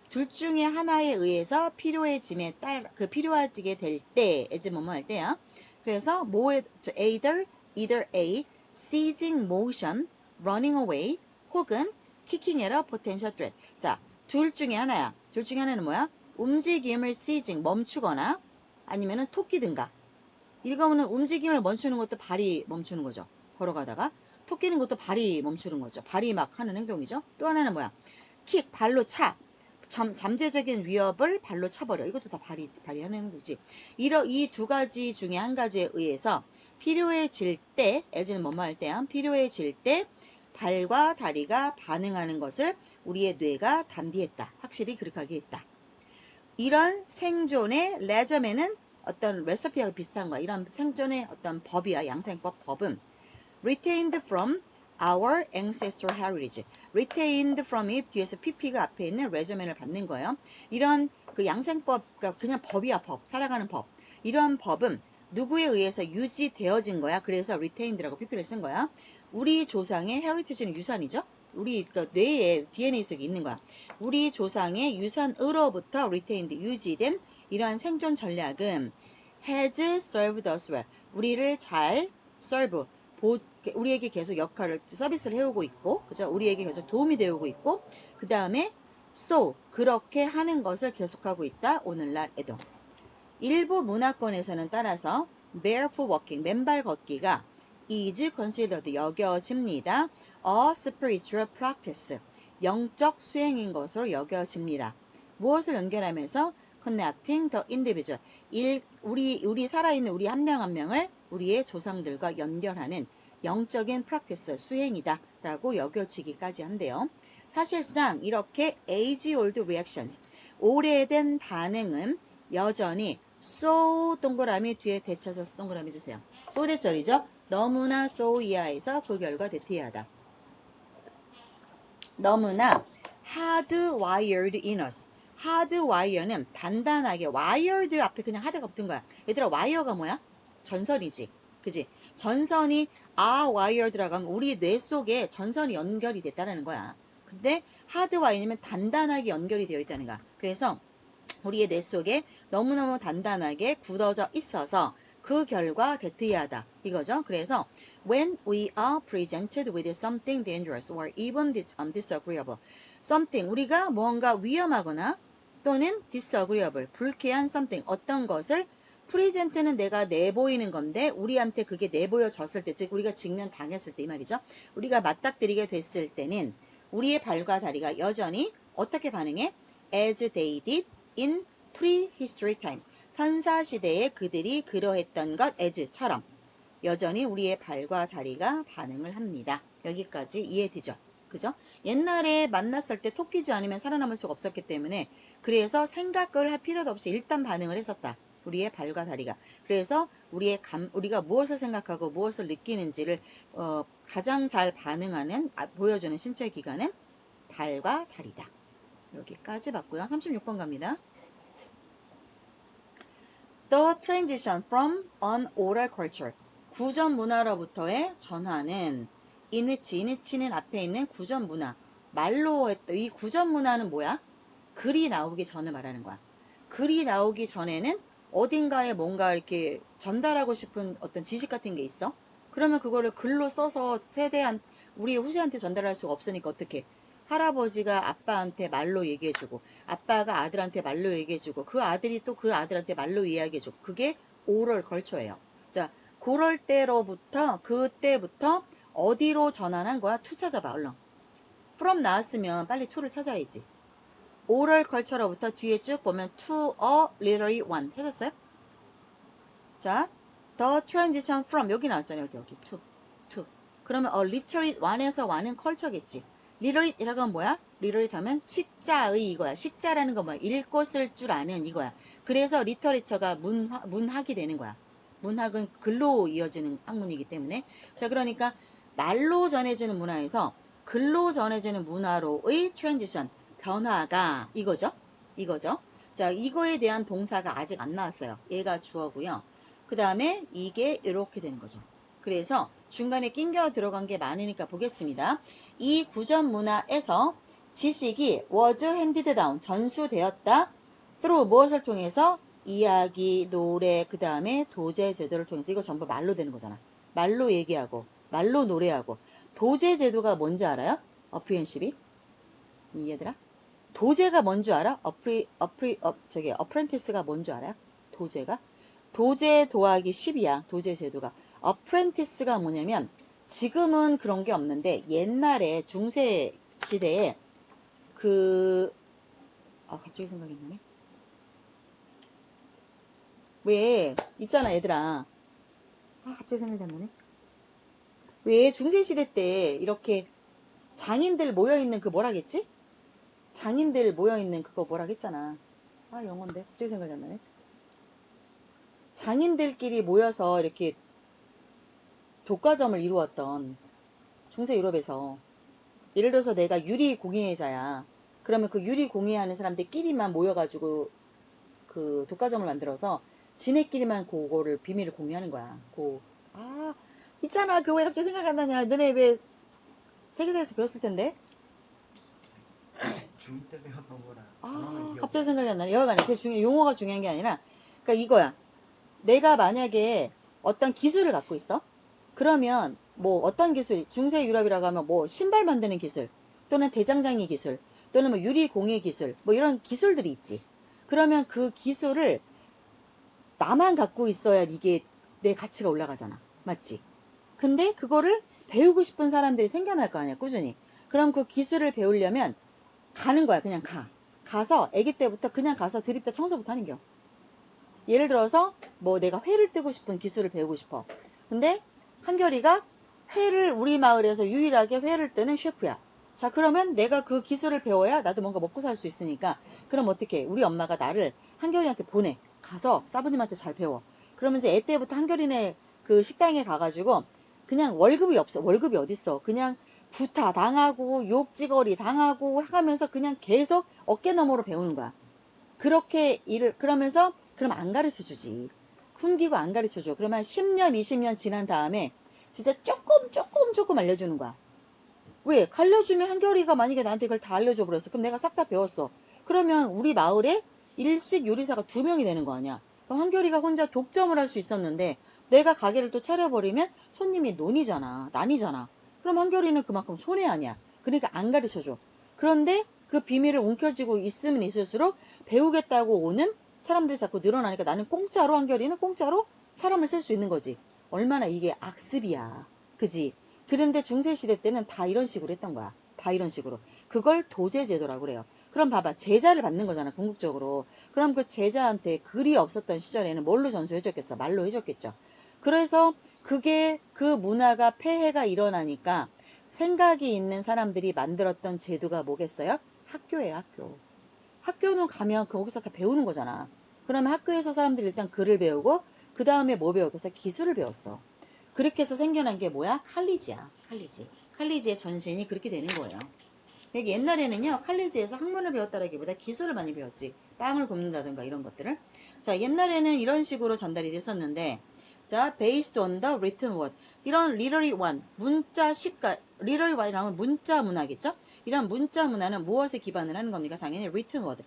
A: 둘 중에 하나에 의해서 필요해짐에 따라, 필요해지게 될 때, as 뭐뭐 할 때야. 그래서 뭐에, either A, seizing motion, running away, 혹은 kicking at a potential threat. 자, 둘 중에 하나야. 둘 중에 하나는 뭐야? 움직임을 seizing, 멈추거나, 아니면은 토끼든가. 읽어보면 움직임을 멈추는 것도 발이 멈추는 거죠. 걸어가다가. 토끼는 것도 발이 멈추는 거죠. 발이 막 하는 행동이죠. 또 하나는 뭐야? 킥, 발로 차. 잠재적인 위협을 발로 차버려. 이것도 다 발이 하는 행동이지. 이 두 가지 중에 한 가지에 의해서 필요해질 때, as는 뭐뭐 할 때야. 필요해질 때 발과 다리가 반응하는 것을 우리의 뇌가 단디했다. 확실히 그렇게 하게 했다. 이런 생존의 레저맨은 어떤 레시피하고 비슷한 거야. 이런 생존의 어떤 법이야. 양생법 법은 retained from our ancestral heritage. retained from이 뒤에서 pp가 앞에 있는 regimen을 받는 거예요. 이런 그 양생법, 그냥 법이야, 법. 살아가는 법. 이런 법은 누구에 의해서 유지되어진 거야. 그래서 retained라고 pp를 쓴 거야. 우리 조상의 heritage는 유산이죠. 우리 뇌에 DNA 속에 있는 거야. 우리 조상의 유산으로부터 retained, 유지된 이러한 생존 전략은 has served us well. 우리를 잘 serve, 우리에게 계속 역할을, 서비스를 해오고 있고, 그죠? 우리에게 계속 도움이 되어오고 있고, 그 다음에 so, 그렇게 하는 것을 계속하고 있다. 오늘날에도. 일부 문화권에서는 따라서 barefoot walking, 맨발 걷기가 is considered, 여겨집니다. a spiritual practice, 영적 수행인 것으로 여겨집니다. 무엇을 연결하면서 connecting the individual, 우리 살아있는 우리 한 명 한 명을 우리의 조상들과 연결하는 영적인 practice, 수행이다 라고 여겨지기까지 한대요. 사실상 이렇게 age-old reactions, 오래된 반응은 여전히 so 동그라미 뒤에 대쳐져서 동그라미 주세요. so 대절이죠. 너무나 so 이하에서 그 결과 대티하다. 너무나 hardwired in us. hardwire는 단단하게, wired 앞에 그냥 hard가 붙은 거야. 얘들아, wire가 뭐야? 전선이지. 그지? 전선이 wired라고 하면 우리 뇌 속에 전선이 연결이 됐다는 거야. 근데 hardwire면 단단하게 연결이 되어 있다는 거야. 그래서 우리의 뇌 속에 너무너무 단단하게 굳어져 있어서 그 결과 대트이하다 이거죠. 그래서 when we are presented with something dangerous or even disagreeable, something, 우리가 뭔가 위험하거나 또는 disagreeable, 불쾌한 something, 어떤 것을 프리젠트는 내가 내보이는 건데 우리한테 그게 내보여졌을 때, 즉 우리가 직면 당했을 때 이 말이죠. 우리가 맞닥뜨리게 됐을 때는 우리의 발과 다리가 여전히 어떻게 반응해? as they did in prehistoric times. 선사시대에 그들이 그러했던 것 as처럼 여전히 우리의 발과 다리가 반응을 합니다. 여기까지 이해되죠? 그죠? 옛날에 만났을 때 토끼지 않으면 살아남을 수가 없었기 때문에 그래서 생각을 할 필요도 없이 일단 반응을 했었다. 우리의 발과 다리가. 그래서 우리가 무엇을 생각하고 무엇을 느끼는지를 가장 잘 반응하는 보여주는 신체 기관은 발과 다리다. 여기까지 봤고요. 36번 갑니다. The transition from an oral culture. 구전 문화로부터의 전환은 in which는 앞에 있는 구전 문화. 말로 했던 이 구전 문화는 뭐야? 글이 나오기 전에 말하는 거야. 글이 나오기 전에는 어딘가에 뭔가 이렇게 전달하고 싶은 어떤 지식 같은 게 있어? 그러면 그거를 글로 써서 우리 후세한테 전달할 수가 없으니까 어떻게? 할아버지가 아빠한테 말로 얘기해주고, 아빠가 아들한테 말로 얘기해주고, 그 아들이 또 그 아들한테 말로 이야기해주고, 그게 오럴 걸초예요. 자, 그때부터 어디로 전환한 거야? 투 찾아봐, 얼른. from 나왔으면 빨리 to를 찾아야지. 오럴 컬처로부터 뒤에 쭉 보면 to a literary one 찾았어요? 자, the transition from 여기 나왔잖아요. 여기 to 그러면 a literary one에서 one은 컬처겠지. literate 하면 뭐야? literate 하면 식자의 이거야. 식자라는 건 뭐야? 읽고 쓸 줄 아는 이거야. 그래서 literature가 문학이 되는 거야. 문학은 글로 이어지는 학문이기 때문에. 자, 그러니까 말로 전해지는 문화에서 글로 전해지는 문화로의 transition 변화가 이거죠. 자, 이거에 대한 동사가 아직 안 나왔어요. 얘가 주어고요. 그 다음에 이게 이렇게 되는 거죠. 그래서 중간에 낑겨 들어간 게 많으니까 보겠습니다. 이 구전 문화에서 지식이 was handed down, 전수되었다. through 무엇을 통해서? 이야기, 노래, 그 다음에 도제 제도를 통해서. 이거 전부 말로 되는 거잖아. 말로 얘기하고 말로 노래하고. 도제 제도가 뭔지 알아요? 어프리엔십이? 얘들아? 도제가 뭔 줄 알아? 어프렌티스가 뭔 줄 알아요? 도제가? 도제 더하기 10이야. 도제 제도가. 어프렌티스가 뭐냐면 지금은 그런 게 없는데 옛날에 중세 시대에 갑자기 생각이 나네. 왜 있잖아 얘들아. 갑자기 생각이 안 나네. 왜 중세 시대 때 이렇게 장인들 모여있는 그 뭐라겠지? 장인들 모여있는 그거 뭐라겠잖아. 영어인데 갑자기 생각이 안 나네. 장인들끼리 모여서 이렇게 독과점을 이루었던 중세 유럽에서 예를 들어서 내가 유리 공예자야. 그러면 그 유리 공예하는 사람들끼리만 모여가지고 그 독과점을 만들어서 지네끼리만 그거를 비밀을 공유하는 거야. 있잖아. 그거 왜 갑자기 생각 안 나냐. 너네 왜 세계사에서 배웠을 텐데.
C: 중2 때 배웠던 거라.
A: 갑자기 생각이 안 나네. 여하간에 그 용어가 중요한 게 아니라 그러니까 이거야. 내가 만약에 어떤 기술을 갖고 있어. 그러면 뭐 어떤 기술, 중세 유럽이라고 하면 뭐 신발 만드는 기술 또는 대장장이 기술 또는 뭐 유리 공예 기술 뭐 이런 기술들이 있지. 그러면 그 기술을 나만 갖고 있어야 이게 내 가치가 올라가잖아. 맞지? 근데 그거를 배우고 싶은 사람들이 생겨날 거 아니야. 꾸준히. 그럼 그 기술을 배우려면 가는 거야. 그냥 가서 아기 때부터 그냥 가서 드립다 청소부터 하는 겨. 예를 들어서 뭐 내가 회를 뜨고 싶은 기술을 배우고 싶어. 근데 한결이가 우리 마을에서 유일하게 회를 뜨는 셰프야. 자, 그러면 내가 그 기술을 배워야 나도 뭔가 먹고 살 수 있으니까. 그럼 어떻게? 우리 엄마가 나를 한결이한테 보내. 가서 사부님한테 잘 배워. 그러면서 애 때부터 한결이네 그 식당에 가가지고 그냥 월급이 없어. 월급이 어딨어. 그냥 구타 당하고 욕지거리 당하고 하면서 그냥 계속 어깨너머로 배우는 거야. 그렇게 그러면서 그럼 안 가르쳐 주지. 숨기고 안 가르쳐 줘. 그러면 10년, 20년 지난 다음에 진짜 조금 알려주는 거야. 왜? 알려주면 한결이가 만약에 나한테 그걸 다 알려줘 버렸어. 그럼 내가 싹 다 배웠어. 그러면 우리 마을에 일식 요리사가 2명이 되는 거 아니야. 그럼 한결이가 혼자 독점을 할 수 있었는데 내가 가게를 또 차려버리면 손님이 난이잖아. 그럼 한결이는 그만큼 손해 아니야. 그러니까 안 가르쳐 줘. 그런데 그 비밀을 움켜쥐고 있으면 있을수록 배우겠다고 오는 사람들이 자꾸 늘어나니까 나는 한결이는 공짜로 사람을 쓸 수 있는 거지. 얼마나 이게 악습이야. 그지? 그런데 중세시대 때는 다 이런 식으로 했던 거야. 다 이런 식으로. 그걸 도제제도라고 그래요. 그럼 봐봐. 제자를 받는 거잖아. 궁극적으로. 그럼 그 제자한테 글이 없었던 시절에는 뭘로 전수해줬겠어? 말로 해줬겠죠. 그래서 그 문화가 폐해가 일어나니까 생각이 있는 사람들이 만들었던 제도가 뭐겠어요? 학교예요, 학교. 학교는 가면 거기서 다 배우는 거잖아. 그러면 학교에서 사람들이 일단 글을 배우고 그 다음에 뭐 배우겠어? 기술을 배웠어. 그렇게 해서 생겨난 게 뭐야? 칼리지야. 칼리지. 칼리지의 전신이 그렇게 되는 거예요. 여기 옛날에는요, 칼리지에서 학문을 배웠다라기보다 기술을 많이 배웠지. 빵을 굽는다든가 이런 것들을. 자, 옛날에는 이런 식으로 전달이 됐었는데, 자, based on the written word. 이런 literary one, 문자식과, literary one이라는 건 문자 문화겠죠? 이런 문자 문화는 무엇에 기반을 하는 겁니까? 당연히 written word.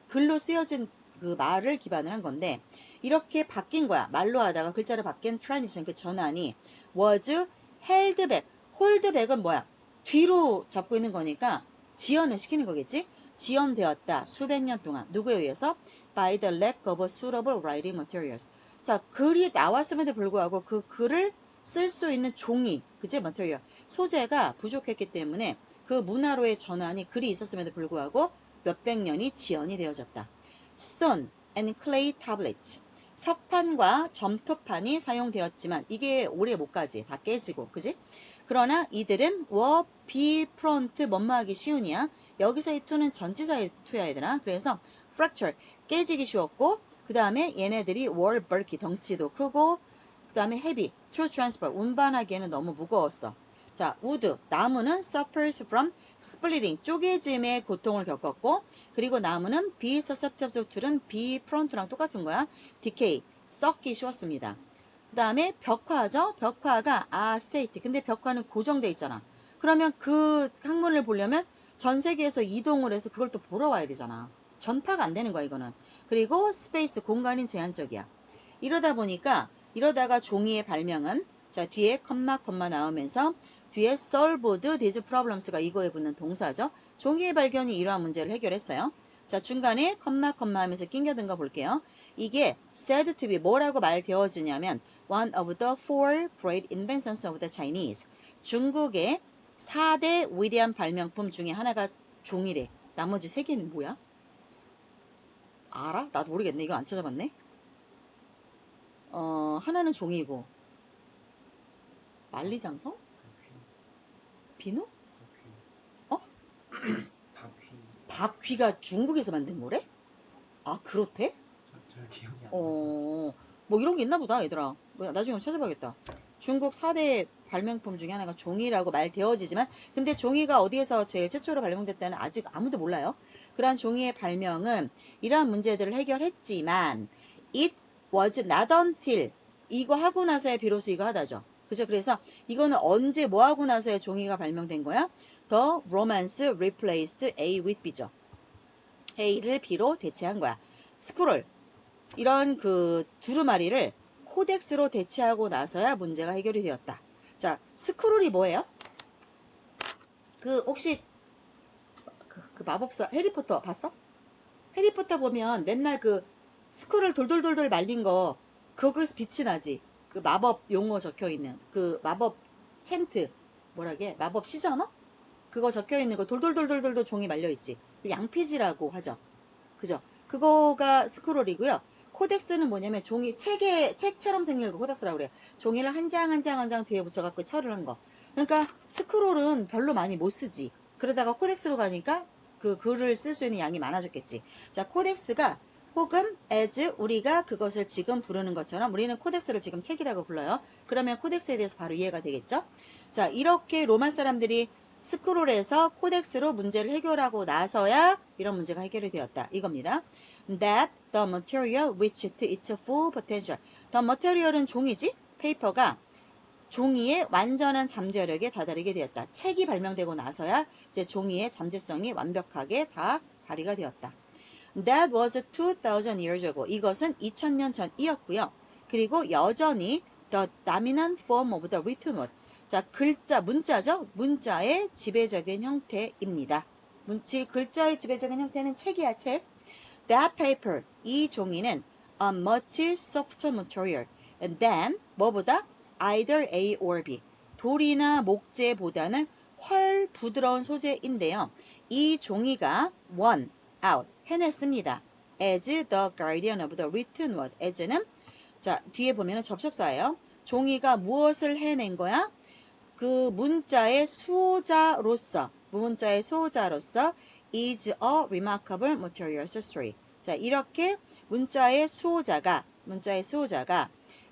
A: 글로 쓰여진 그 말을 기반을 한 건데, 이렇게 바뀐 거야. 말로 하다가 글자로 바뀐 transition, 그 전환이 was held back. hold back은 뭐야? 뒤로 잡고 있는 거니까 지연을 시키는 거겠지? 지연되었다. 수백 년 동안. 누구에 의해서? By the lack of suitable writing materials. 자, 글이 나왔음에도 불구하고 그 글을 쓸 수 있는 종이, 그치? material. 소재가 부족했기 때문에 그 문화로의 전환이 글이 있었음에도 불구하고 몇백 년이 지연이 되어졌다. Stone and clay tablets. 석판과 점토판이 사용되었지만 이게 오래 못 가지. 다 깨지고, 그지? 그러나 이들은 were be prone 뭐뭐하기 쉬우니야. 여기서 이 to는 전치사의 to야 얘들아. 그래서 fracture 깨지기 쉬웠고 그 다음에 얘네들이 were bulky 덩치도 크고 그 다음에 heavy to transport 운반하기에는 너무 무거웠어. 자, wood 나무는 suffers from splitting 쪼개짐의 고통을 겪었고 그리고 나무는 be susceptible to는 be prone to랑 똑같은 거야. decay 썩기 쉬웠습니다. 그 다음에 벽화죠. 벽화가 state. 근데 벽화는 고정돼 있잖아. 그러면 그 학문을 보려면 전 세계에서 이동을 해서 그걸 또 보러 와야 되잖아. 전파가 안 되는 거야 이거는. 그리고 스페이스 공간이 제한적이야. 이러다가 종이의 발명은 자 뒤에 컴마 나오면서 뒤에 solved these problems가 이거에 붙는 동사죠. 종이의 발견이 이러한 문제를 해결했어요. 자 중간에 컴마 하면서 낑겨든 거 볼게요. 이게 said to be 뭐라고 말되어지냐면 one of the four great inventions of the Chinese. 중국의 4대 위대한 발명품 중에 하나가 종이래. 나머지 3개는 뭐야? 알아? 나도 모르겠네. 이거 안 찾아봤네. 하나는 종이고 만리장성? 비누? 어?
C: 바퀴.
A: 바퀴가 중국에서 만든 거래? 아 그렇대?
C: 잘 기억이 안 나서.
A: 뭐 이런 게 있나 보다 얘들아. 뭐야, 나중에 한번 찾아봐야겠다. 중국 4대 발명품 중에 하나가 종이라고 말되어지지만 근데 종이가 어디에서 제일 최초로 발명됐다는 아직 아무도 몰라요. 그러한 종이의 발명은 이러한 문제들을 해결했지만 it was not until 이거 하고 나서야 비로소 이거 하다죠. 그죠? 그래서 이거는 언제 뭐 하고 나서야 종이가 발명된 거야? The Romance replaced A with B죠. A를 B로 대체한 거야. 스크롤 이런 그 두루마리를 코덱스로 대체하고 나서야 문제가 해결이 되었다. 자, 스크롤이 뭐예요? 그 혹시 그 마법사 해리포터 봤어? 해리포터 보면 맨날 그 스크롤 돌돌돌돌 말린 거 거기서 빛이 나지. 그 마법 용어 적혀 있는 그 마법 챈트 뭐라게 마법 시저너? 그거 적혀 있는 거 돌돌돌돌돌 종이 말려 있지. 양피지라고 하죠. 그죠? 그거가 스크롤이고요. 코덱스는 뭐냐면 종이 책처럼 생긴 거 코덱스라고 그래요. 종이를 한 장 한 장 한 장 뒤에 붙여갖고 철을 한 거. 그러니까 스크롤은 별로 많이 못 쓰지. 그러다가 코덱스로 가니까 그 글을 쓸 수 있는 양이 많아졌겠지. 자, 코덱스가 혹은 as 우리가 그것을 지금 부르는 것처럼 우리는 코덱스를 지금 책이라고 불러요. 그러면 코덱스에 대해서 바로 이해가 되겠죠? 자, 이렇게 로마 사람들이 스크롤에서 코덱스로 문제를 해결하고 나서야 이런 문제가 해결이 되었다. 이겁니다. That the material reached its full potential. The material은 종이지? 페이퍼가 종이의 완전한 잠재력에 다다르게 되었다. 책이 발명되고 나서야 이제 종이의 잠재성이 완벽하게 다 발휘가 되었다. That was 2000 years ago. 이것은 2000년 전이었고요. 그리고 여전히 the dominant form of the written word. 자, 문자죠? 문자의 지배적인 형태입니다. 글자의 지배적인 형태는 책이야, 책. That paper, 이 종이는 a much softer material than, 뭐보다? Either A or B. 돌이나 목재보다는 훨 부드러운 소재인데요. 이 종이가 won out, 해냈습니다. As the guardian of the written word. as는 자 뒤에 보면은 접속사예요. 종이가 무엇을 해낸 거야? 그 문자의 수호자로서 is a remarkable materials story. 자, 이렇게 문자의 수호자가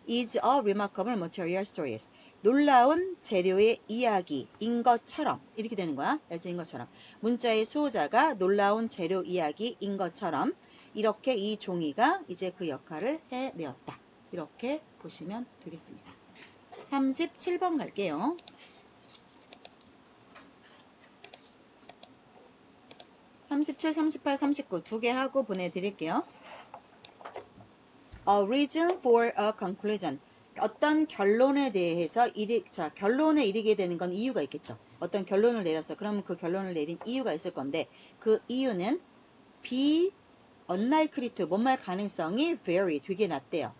A: is a remarkable material stories. 놀라운 재료의 이야기인 것처럼 이렇게 되는 거야. 알지인 것처럼. 문자의 수호자가 놀라운 재료 이야기인 것처럼 이렇게 이 종이가 이제 그 역할을 해내었다. 이렇게 보시면 되겠습니다. 37번 갈게요. 37, 38, 39 두 개 하고 보내드릴게요. A reason for a conclusion. 어떤 결론에 대해서 결론에 이르게 되는 건 이유가 있겠죠. 어떤 결론을 내렸어. 그러면 그 결론을 내린 이유가 있을 건데 그 이유는 be unlikely to 뭔 말 가능성이 very 되게 낮대요.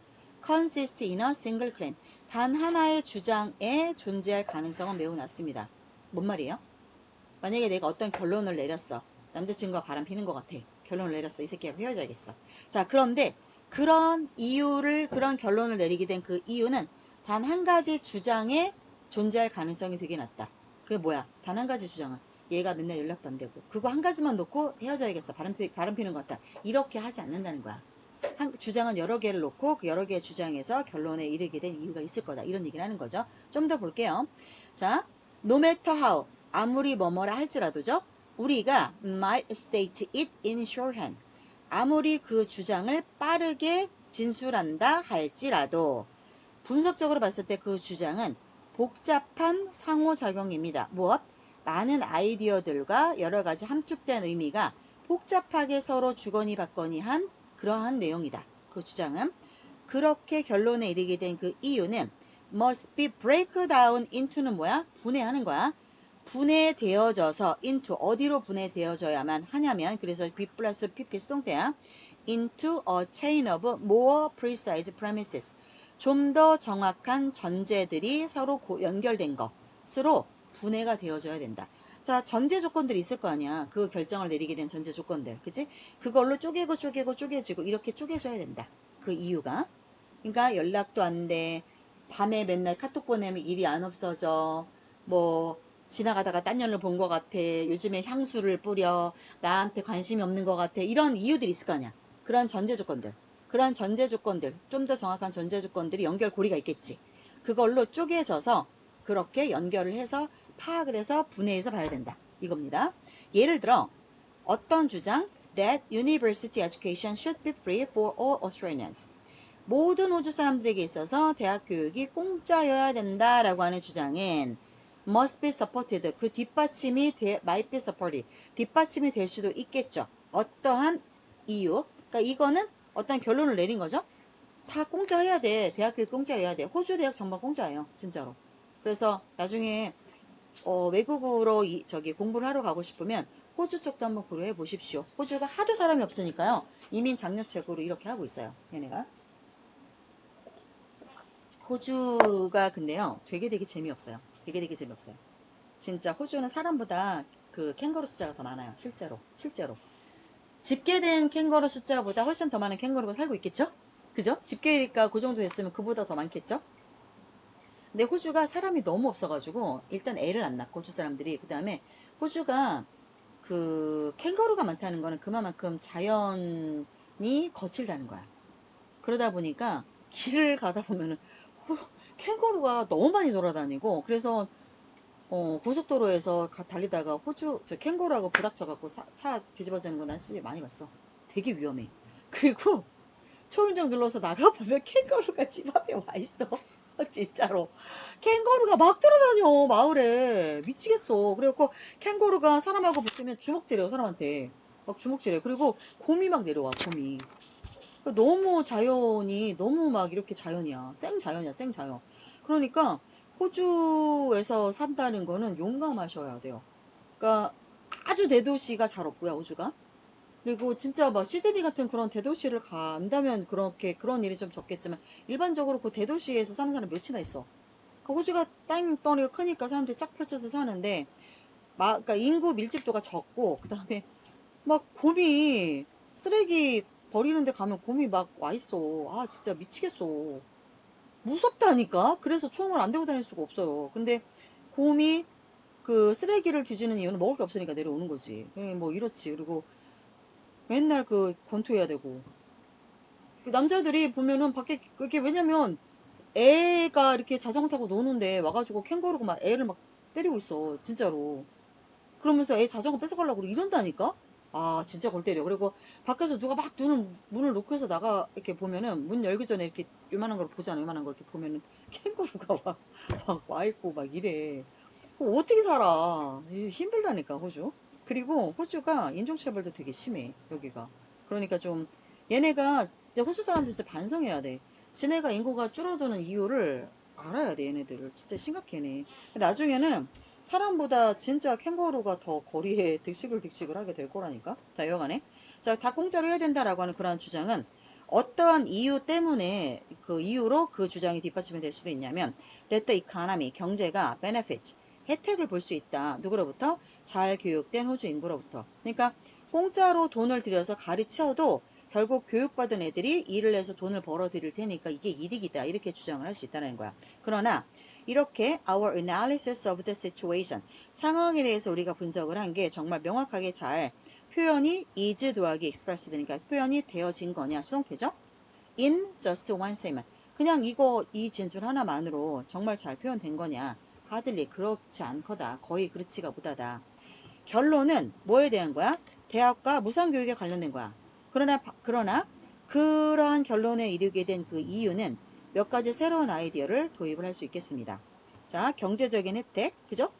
A: consist in a single claim. 단 하나의 주장에 존재할 가능성은 매우 낮습니다. 뭔 말이에요? 만약에 내가 어떤 결론을 내렸어. 남자친구가 바람 피는 것 같아. 결론을 내렸어. 이 새끼하고 헤어져야겠어. 자, 그런데 그런 결론을 내리게 된 그 이유는 단 한 가지 주장에 존재할 가능성이 되게 낮다. 그게 뭐야? 단 한 가지 주장은 얘가 맨날 연락도 안 되고 그거 한 가지만 놓고 헤어져야겠어. 바람 피는 것 같다. 이렇게 하지 않는다는 거야. 주장은 여러 개를 놓고 그 여러 개의 주장에서 결론에 이르게 된 이유가 있을 거다. 이런 얘기를 하는 거죠. 좀 더 볼게요. 자, no matter how 아무리 뭐뭐라 할지라도죠. 우리가 might state it in shorthand. 아무리 그 주장을 빠르게 진술한다 할지라도 분석적으로 봤을 때 그 주장은 복잡한 상호작용입니다. 무엇? 많은 아이디어들과 여러 가지 함축된 의미가 복잡하게 서로 주거니 받거니 한 그러한 내용이다. 그 주장은 그렇게 결론에 이르게 된 그 이유는 must be break down into는 뭐야? 분해하는 거야. 분해되어져서 into 어디로 분해되어져야만 하냐면 그래서 B 플러스 PP 수동태야. into a chain of more precise premises. 좀 더 정확한 전제들이 서로 연결된 것으로 분해가 되어져야 된다. 자, 전제 조건들이 있을 거 아니야. 그 결정을 내리게 된 전제 조건들. 그치? 그걸로 쪼개지고 이렇게 쪼개져야 된다. 그 이유가. 그러니까 연락도 안 돼. 밤에 맨날 카톡 보내면 일이 안 없어져. 뭐 지나가다가 딴 년을 본 것 같아. 요즘에 향수를 뿌려. 나한테 관심이 없는 것 같아. 이런 이유들이 있을 거 아니야. 그런 전제 조건들. 좀 더 정확한 전제 조건들이 연결고리가 있겠지. 그걸로 쪼개져서 그렇게 연결을 해서 파악을 해서 분해해서 봐야 된다. 이겁니다. 예를 들어 어떤 주장 that university education should be free for all Australians. 모든 호주 사람들에게 있어서 대학 교육이 공짜여야 된다라고 하는 주장은 must be supported. 그 뒷받침이 might be supported. 뒷받침이 될 수도 있겠죠. 어떠한 이유. 그러니까 이거는 어떤 결론을 내린 거죠. 다 공짜해야 돼. 대학 교육 공짜여야 돼. 호주 대학 정말 공짜예요. 진짜로. 그래서 나중에 외국으로 공부를 하러 가고 싶으면 호주 쪽도 한번 고려해 보십시오. 호주가 하도 사람이 없으니까요. 이민 장려책으로 이렇게 하고 있어요. 얘네가. 호주가 근데요. 되게 재미없어요. 되게 재미없어요. 진짜 호주는 사람보다 그 캥거루 숫자가 더 많아요. 실제로. 집계된 캥거루 숫자보다 훨씬 더 많은 캥거루가 살고 있겠죠? 그죠? 집계가 그 정도 됐으면 그보다 더 많겠죠? 근데 호주가 사람이 너무 없어가지고 일단 애를 안 낳고 호주 사람들이 그 다음에 호주가 그 캥거루가 많다는 거는 그만큼 자연이 거칠다는 거야. 그러다 보니까 길을 가다 보면은 캥거루가 너무 많이 돌아다니고 그래서 고속도로에서 달리다가 캥거루하고 부닥쳐갖고 차 뒤집어지는 거 난 진짜 많이 봤어. 되게 위험해. 그리고 초인종 눌러서 나가보면 캥거루가 집 앞에 와 있어. 진짜로. 캥거루가 막 돌아다녀, 마을에. 미치겠어. 그래갖고 캥거루가 사람하고 붙으면 주먹질해요, 사람한테. 막 주먹질해. 그리고 곰이 막 내려와, 곰이. 너무 자연이, 너무 막 이렇게 자연이야. 생자연이야, 생자연. 그러니까 호주에서 산다는 거는 용감하셔야 돼요. 그러니까 아주 대도시가 잘 없고요, 호주가. 그리고 진짜 막 시드니 같은 그런 대도시를 간다면 그런 일이 좀 적겠지만 일반적으로 그 대도시에서 사는 사람 몇이나 있어. 그 호주가 땅덩이가 크니까 사람들이 쫙 펼쳐서 사는데 그러니까 인구 밀집도가 적고 그 다음에 막 곰이 쓰레기 버리는 데 가면 곰이 막 와 있어. 아 진짜 미치겠어. 무섭다니까. 그래서 총을 안 들고 다닐 수가 없어요. 근데 곰이 그 쓰레기를 뒤지는 이유는 먹을 게 없으니까 내려오는 거지. 뭐 이렇지. 그리고 맨날 그 권투해야 되고. 그 남자들이 보면은 밖에 그게 왜냐면 애가 이렇게 자전거 타고 노는데 와가지고 캥거루가 막 애를 막 때리고 있어. 진짜로. 그러면서 애 자전거 뺏어가려고 이런다니까? 아, 진짜 골 때려. 그리고 밖에서 누가 막 문을 놓고 해서 나가, 이렇게 보면은, 문 열기 전에 이렇게 요만한 걸 보잖아. 요만한 걸 이렇게 보면은, 캥거루가 막 와 있고 막 이래. 어떻게 살아? 힘들다니까, 호주. 그리고 호주가 인종차별도 되게 심해, 여기가. 그러니까 좀, 얘네가, 이제 호주 사람들 진짜 반성해야 돼. 지네가 인구가 줄어드는 이유를 알아야 돼, 얘네들을. 진짜 심각해네. 나중에는 사람보다 진짜 캥거루가 더 거리에 득식을 하게 될 거라니까? 자, 여간에. 자, 다 공짜로 해야 된다라고 하는 그러한 주장은 어떠한 이유 때문에 그 이유로 그 주장이 뒷받침이 될 수도 있냐면, that the economy, 경제가 benefits, 혜택을 볼 수 있다. 누구로부터? 잘 교육된 호주 인구로부터. 그러니까 공짜로 돈을 들여서 가르쳐도 결국 교육받은 애들이 일을 해서 돈을 벌어 들일 테니까 이게 이득이다. 이렇게 주장을 할 수 있다는 거야. 그러나 이렇게 our analysis of the situation, 상황에 대해서 우리가 분석을 한 게 정말 명확하게 잘 표현이 is 더하기 expressed 되니까 표현이 되어진 거냐, 수동태죠? in just one statement. 그냥 이 진술 하나만으로 정말 잘 표현된 거냐? hardly, 그렇지 않거다. 거의 그렇지가 못하다. 결론은 뭐에 대한 거야? 대학과 무상교육에 관련된 거야. 그러나 그러한 결론에 이르게 된 그 이유는 몇 가지 새로운 아이디어를 도입을 할 수 있겠습니다. 자, 경제적인 혜택, 그죠?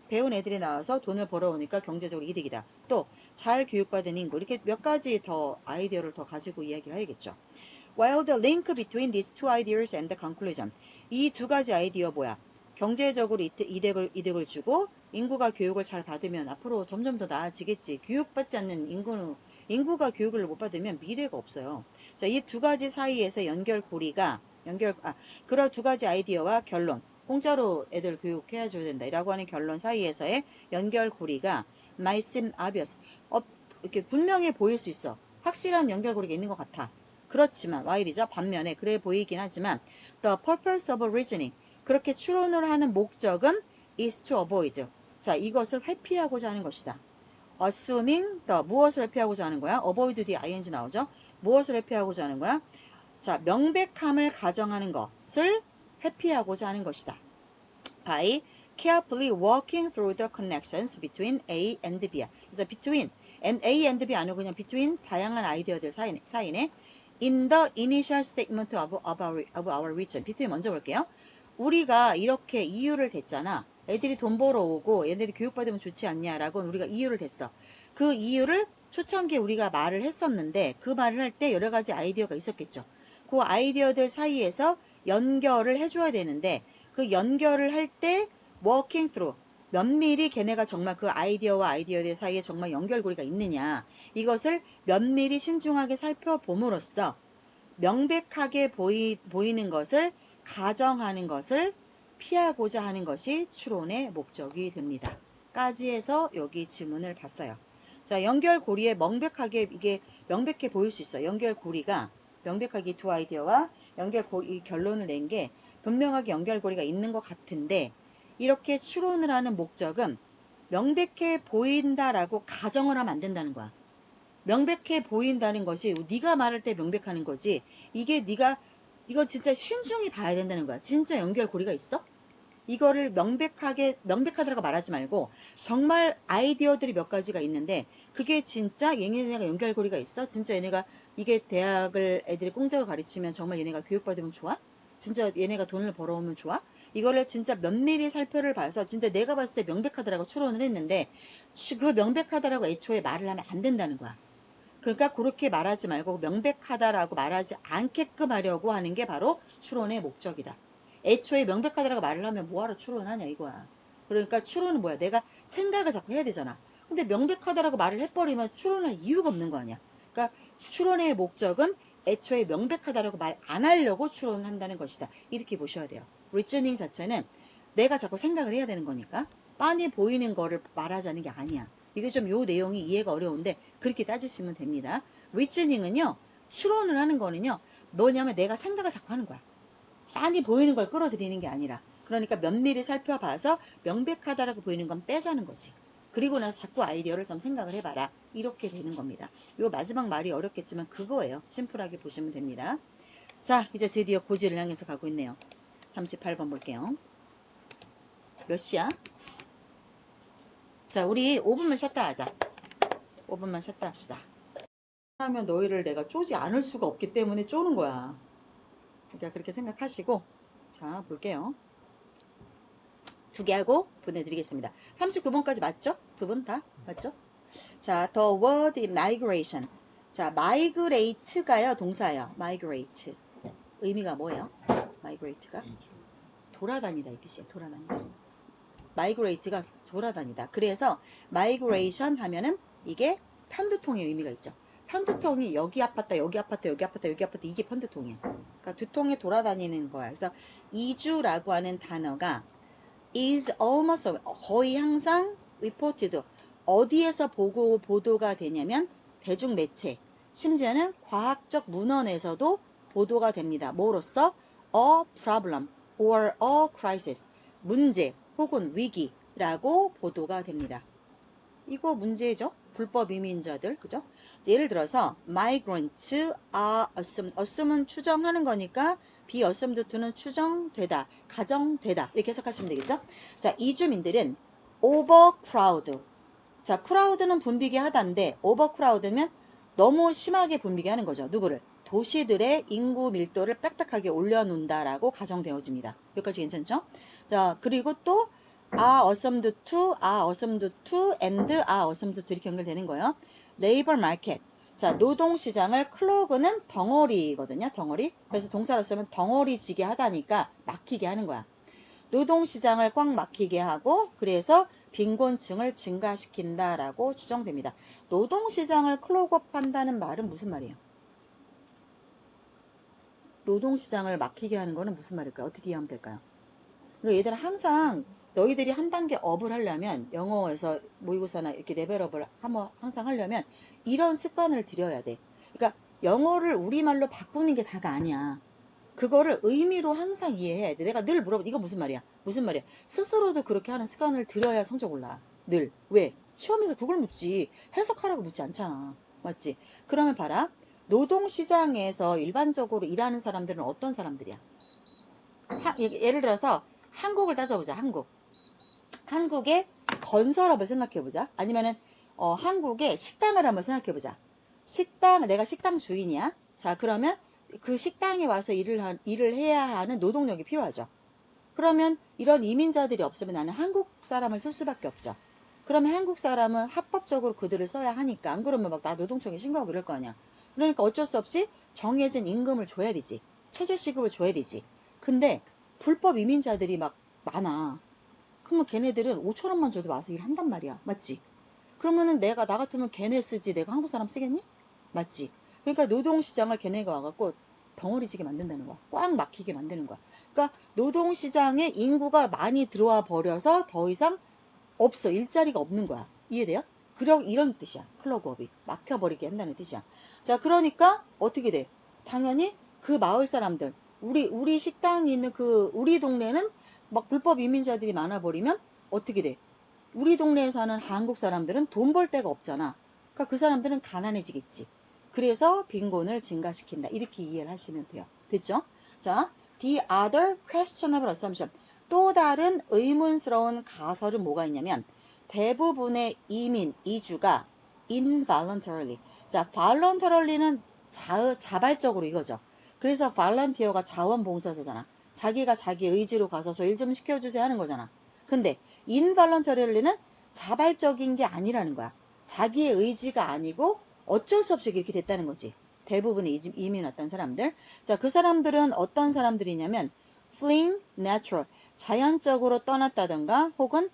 A: 배운 애들이 나와서 돈을 벌어오니까 경제적으로 이득이다. 또 잘 교육받은 인구, 이렇게 몇 가지 더 아이디어를 더 가지고 이야기를 해야겠죠. While the link between these two ideas and the conclusion, 이 두 가지 아이디어 뭐야? 경제적으로 이득을 주고 인구가 교육을 잘 받으면 앞으로 점점 더 나아지겠지. 교육받지 않는 인구가 교육을 못 받으면 미래가 없어요. 자, 이 두 가지 사이에서 그런 두 가지 아이디어와 결론, 공짜로 애들 교육해줘야 된다 라고 하는 결론 사이에서의 연결고리가 might seem obvious, 이렇게 분명해 보일 수 있어. 확실한 연결고리가 있는 것 같아. 그렇지만 while이죠. 반면에 그래 보이긴 하지만 the purpose of reasoning, 그렇게 추론을 하는 목적은 is to avoid, 자, 이것을 회피하고자 하는 것이다. assuming the, 무엇을 회피하고자 하는 거야? avoid 뒤에 ing 나오죠. 무엇을 회피하고자 하는 거야? 자, 명백함을 가정하는 것을 회피하고자 하는 것이다. by carefully walking through the connections between A and B. 그래서 between A and B 아니고 그냥 between 다양한 아이디어들 사이네. In the initial statement of our region. between 먼저 볼게요. 우리가 이렇게 이유를 댔잖아. 애들이 돈 벌어오고 애들이 교육받으면 좋지 않냐라고 우리가 이유를 댔어. 그 이유를 초창기에 우리가 말을 했었는데 그 말을 할 때 여러 가지 아이디어가 있었겠죠. 그 아이디어들 사이에서 연결을 해줘야 되는데 그 연결을 할 때 working through, 면밀히 걔네가 정말 그 아이디어와 아이디어들 사이에 정말 연결고리가 있느냐, 이것을 면밀히 신중하게 살펴봄으로써 명백하게 보이는 것을 가정하는 것을 피하고자 하는 것이 추론의 목적이 됩니다. 까지해서 여기 지문을 봤어요. 자, 연결고리에 이게 명백해 보일 수 있어. 연결고리가 명백하게 두 아이디어와 연결고리 결론을 낸 게 분명하게 연결고리가 있는 것 같은데, 이렇게 추론을 하는 목적은 명백해 보인다라고 가정을 하면 안 된다는 거야. 명백해 보인다는 것이 네가 말할 때 명백하는 거지, 이거 진짜 신중히 봐야 된다는 거야. 진짜 연결고리가 있어? 이거를 명백하다라고 말하지 말고 정말 아이디어들이 몇 가지가 있는데 그게 진짜 얘네가 연결고리가 있어? 진짜 얘네가 이게 대학을 애들이 공짜로 가르치면 정말 얘네가 교육받으면 좋아? 진짜 얘네가 돈을 벌어오면 좋아? 이거를 진짜 면밀히 살펴를 봐서 진짜 내가 봤을 때 명백하다라고 추론을 했는데 그 명백하다라고 애초에 말을 하면 안 된다는 거야. 그러니까 그렇게 말하지 말고 명백하다라고 말하지 않게끔 하려고 하는 게 바로 추론의 목적이다. 애초에 명백하다라고 말을 하면 뭐하러 추론하냐 이거야. 그러니까 추론은 뭐야? 내가 생각을 자꾸 해야 되잖아. 근데 명백하다라고 말을 해버리면 추론할 이유가 없는 거 아니야. 그러니까 추론의 목적은 애초에 명백하다라고 말 안 하려고 추론을 한다는 것이다. 이렇게 보셔야 돼요. 리즈닝 자체는 내가 자꾸 생각을 해야 되는 거니까 빤히 보이는 거를 말하자는 게 아니야. 이게 좀 요 내용이 이해가 어려운데 그렇게 따지시면 됩니다. 리즈닝은요, 추론을 하는 거는요, 뭐냐면 내가 생각을 자꾸 하는 거야. 빤히 보이는 걸 끌어들이는 게 아니라 그러니까 면밀히 살펴봐서 명백하다라고 보이는 건 빼자는 거지. 그리고 나서 자꾸 아이디어를 좀 생각을 해봐라. 이렇게 되는 겁니다. 요 마지막 말이 어렵겠지만 그거예요. 심플하게 보시면 됩니다. 자, 이제 드디어 고지를 향해서 가고 있네요. 38번 볼게요. 몇 시야? 자, 우리 5분만 쉬었다 하자. 5분만 쉬었다 합시다. 하면 너희를 내가 쪼지 않을 수가 없기 때문에 쪼는 거야. 그러니까 그렇게 생각하시고, 자, 볼게요. 2개 하고 보내드리겠습니다. 39번까지 맞죠? 두 분 다? 맞죠? 자, the word migration. 자, migrate가요, 동사예요. migrate. 의미가 뭐예요? migrate가? 돌아다니다 이 뜻이에요. 돌아다니다. migrate가 돌아다니다. 그래서 migration 하면은 이게 편두통의 의미가 있죠. 편두통이 여기 아팠다, 여기 아팠다, 여기 아팠다, 여기 아팠다, 이게 편두통이야. 그러니까 두통이 돌아다니는 거야. 그래서 이주라고 하는 단어가 is almost 거의 항상 reported 어디에서 보도가 되냐면 대중매체 심지어는 과학적 문헌에서도 보도가 됩니다. 뭐로써 a problem or a crisis 문제 혹은 위기라고 보도가 됩니다. 이거 문제죠. 불법 이민자들 그죠? 예를 들어서 migrants are assume은 추정하는 거니까 be assumed to는 추정되다, 가정되다 이렇게 해석하시면 되겠죠. 자, 이주민들은 overcrowd. 자, crowd는 붐비게 하다인데 overcrowd면 너무 심하게 붐비게 하는 거죠. 누구를? 도시들의 인구 밀도를 빽빽하게 올려놓는다라고 가정되어집니다. 여기까지 괜찮죠? 자, 그리고 또 are assumed to, and are assumed to 이렇게 연결되는 거예요. labor market. 자, 노동시장을 클로그는 덩어리거든요. 덩어리. 그래서 동사로 쓰면 덩어리지게 하다니까 막히게 하는 거야. 노동시장을 꽉 막히게 하고 그래서 빈곤층을 증가시킨다라고 추정됩니다. 노동시장을 클로그업 한다는 말은 무슨 말이에요? 노동시장을 막히게 하는 거는 무슨 말일까요? 어떻게 이해하면 될까요? 그러니까 얘들은 항상 너희들이 한 단계 업을 하려면 영어에서 모의고사나 이렇게 레벨업을 항상 하려면 이런 습관을 들여야 돼. 그러니까 영어를 우리말로 바꾸는 게 다가 아니야. 그거를 의미로 항상 이해해. 내가 늘 물어봐. 이거 무슨 말이야? 무슨 말이야? 스스로도 그렇게 하는 습관을 들여야 성적 올라. 늘. 왜? 시험에서 그걸 묻지. 해석하라고 묻지 않잖아. 맞지? 그러면 봐라. 노동시장에서 일반적으로 일하는 사람들은 어떤 사람들이야? 예를 들어서 한국을 따져보자. 한국의 건설업을 생각해보자. 아니면은 한국의 식당을 한번 생각해보자. 내가 식당 주인이야. 자, 그러면 그 식당에 와서 일을 해야 하는 노동력이 필요하죠. 그러면 이런 이민자들이 없으면 나는 한국 사람을 쓸 수밖에 없죠. 그러면 한국 사람은 합법적으로 그들을 써야 하니까 안 그러면 막 나 노동청에 신고하고 그럴 거 아니야. 그러니까 어쩔 수 없이 정해진 임금을 줘야 되지. 최저시급을 줘야 되지. 근데 불법 이민자들이 막 많아. 그러면 걔네들은 5천 원만 줘도 와서 일한단 말이야. 맞지? 그러면은 나 같으면 걔네 쓰지 내가 한국 사람 쓰겠니? 맞지? 그러니까 노동시장을 걔네가 와갖고 덩어리지게 만든다는 거야. 꽉 막히게 만드는 거야. 그러니까 노동시장에 인구가 많이 들어와 버려서 더 이상 없어. 일자리가 없는 거야. 이해돼요? 이런 뜻이야. 클로그업이. 막혀버리게 한다는 뜻이야. 자, 그러니까 어떻게 돼? 당연히 그 마을 사람들, 우리 식당이 있는 우리 동네는 막 불법 이민자들이 많아버리면 어떻게 돼? 우리 동네에 사는 한국 사람들은 돈 벌 데가 없잖아. 그러니까 그 사람들은 가난해지겠지. 그래서 빈곤을 증가시킨다. 이렇게 이해를 하시면 돼요. 됐죠? 자, the other questionable assumption. 또 다른 의문스러운 가설은 뭐가 있냐면 대부분의 이주가 involuntarily. 자, voluntary는 자발적으로 이거죠. 그래서 volunteer가 자원봉사자잖아. 자기가 자기 의지로 가서 일 좀 시켜주세요 하는 거잖아. 근데 involuntary는 자발적인 게 아니라는 거야. 자기의 의지가 아니고 어쩔 수 없이 이렇게 됐다는 거지. 대부분의 이민 왔던 사람들. 자, 그 사람들은 어떤 사람들이냐면 fleeing natural. 자연적으로 떠났다던가 혹은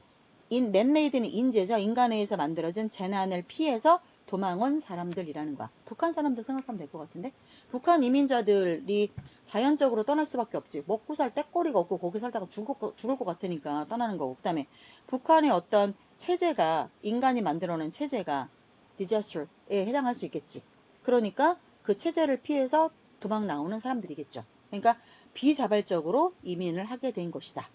A: man-made는 인재죠. 인간에 의해서 만들어진 재난을 피해서 도망온 사람들이라는 거야. 북한 사람들 생각하면 될 것 같은데 북한 이민자들이 자연적으로 떠날 수밖에 없지. 먹고 살 떼거리가 없고 거기 살다가 죽을 것 같으니까 떠나는 거고. 그 다음에 북한의 어떤 체제가 인간이 만들어낸 체제가 디자스터에 해당할 수 있겠지. 그러니까 그 체제를 피해서 도망 나오는 사람들이겠죠. 그러니까 비자발적으로 이민을 하게 된 것이다.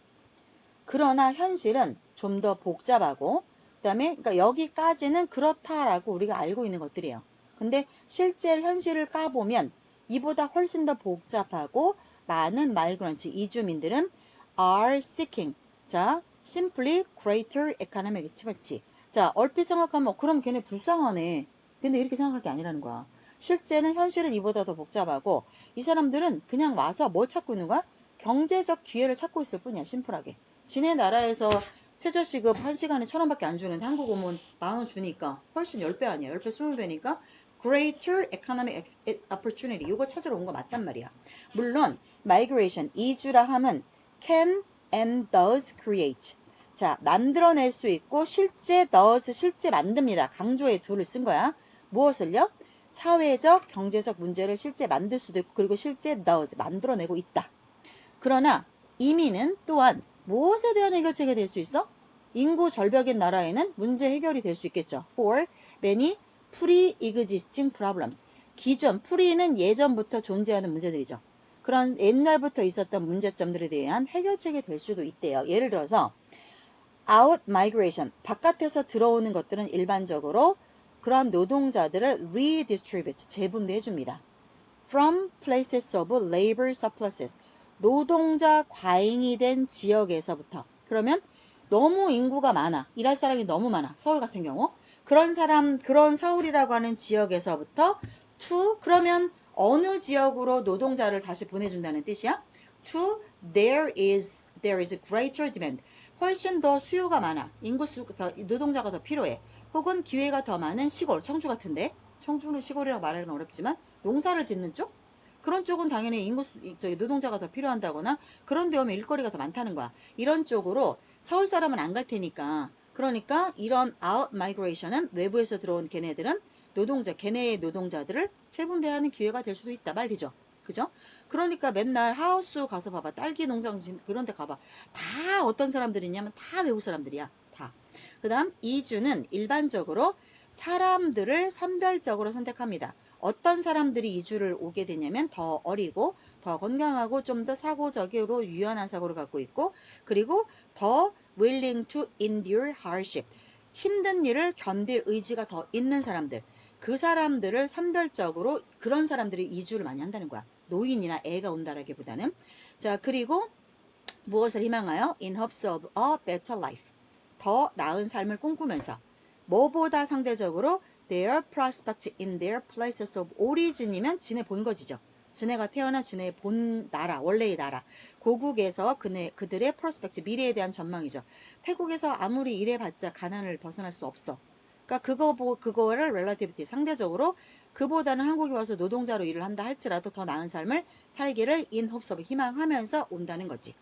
A: 그러나 현실은 좀 더 복잡하고 그다음에 그러니까 여기까지는 그렇다라고 우리가 알고 있는 것들이에요. 근데 실제 현실을 까보면 이보다 훨씬 더 복잡하고 많은 마이그런트 이주민들은 are seeking 자 simply greater economic achievement. 자 얼핏 생각하면 그럼 걔네 불쌍하네. 근데 이렇게 생각할 게 아니라는 거야. 실제는 현실은 이보다 더 복잡하고 이 사람들은 그냥 와서 뭘 찾고 있는 거야? 경제적 기회를 찾고 있을 뿐이야. 심플하게. 지네 나라에서 최저시급 1시간에 1,000원밖에 안 주는데 한국 오면 10,000원 주니까 훨씬 10배 아니야. 10배 20배니까 greater economic opportunity 이거 찾으러 온 거 맞단 말이야. 물론 migration 이주라 함은 can and does create 자 만들어낼 수 있고 실제 does 실제 만듭니다. 강조의 do를 쓴 거야. 무엇을요? 사회적 경제적 문제를 실제 만들 수도 있고 그리고 실제 does 만들어내고 있다. 그러나 이민은 또한 무엇에 대한 해결책이 될 수 있어? 인구 절벽인 나라에는 문제 해결이 될 수 있겠죠. For many pre-existing problems. 기존, pre는 예전부터 존재하는 문제들이죠. 그런 옛날부터 있었던 문제점들에 대한 해결책이 될 수도 있대요. 예를 들어서 out migration, 바깥에서 들어오는 것들은 일반적으로 그런 노동자들을 redistribute, 재분배해 줍니다. From places of labor surpluses, 노동자 과잉이 된 지역에서부터. 그러면 너무 인구가 많아. 일할 사람이 너무 많아. 서울 같은 경우. 그런 사람, 그런 서울이라고 하는 지역에서부터 to, 그러면 어느 지역으로 노동자를 다시 보내준다는 뜻이야? To, there is greater demand. 훨씬 더 수요가 많아. 노동자가 더 필요해. 혹은 기회가 더 많은 시골, 청주 같은데. 청주는 시골이라고 말하기는 어렵지만 농사를 짓는 쪽? 그런 쪽은 당연히 노동자가 더 필요한다거나 그런 데 오면 일거리가 더 많다는 거야. 이런 쪽으로 서울 사람은 안 갈 테니까 그러니까 이런 out migration은 외부에서 들어온 걔네들은 걔네의 노동자들을 재분배하는 기회가 될 수도 있다. 말이죠. 그죠? 그러니까 맨날 하우스 가서 봐봐. 딸기 농장 그런 데 가봐. 다 어떤 사람들이냐면 다 외국 사람들이야. 다. 그 다음 이주는 일반적으로 사람들을 선별적으로 선택합니다. 어떤 사람들이 이주를 오게 되냐면 더 어리고 더 건강하고 좀 더 사고적으로 유연한 사고를 갖고 있고 그리고 더 willing to endure hardship 힘든 일을 견딜 의지가 더 있는 사람들 그 사람들을 선별적으로 그런 사람들이 이주를 많이 한다는 거야. 노인이나 애가 온다라기보다는 자 그리고 무엇을 희망하여? In hopes of a better life 더 나은 삶을 꿈꾸면서 뭐보다 상대적으로 their prospect in their places of origin이면 지네 본거지죠. 지네가 태어난 지네의 본 나라, 원래의 나라. 고국에서 그들의 prospect, 미래에 대한 전망이죠. 태국에서 아무리 일해봤자 가난을 벗어날 수 없어. 그러니까 그거를 relativity, 상대적으로 그보다는 한국에 와서 노동자로 일을 한다 할지라도 더 나은 삶을 살기를 in hopes of 희망하면서 온다는 거지.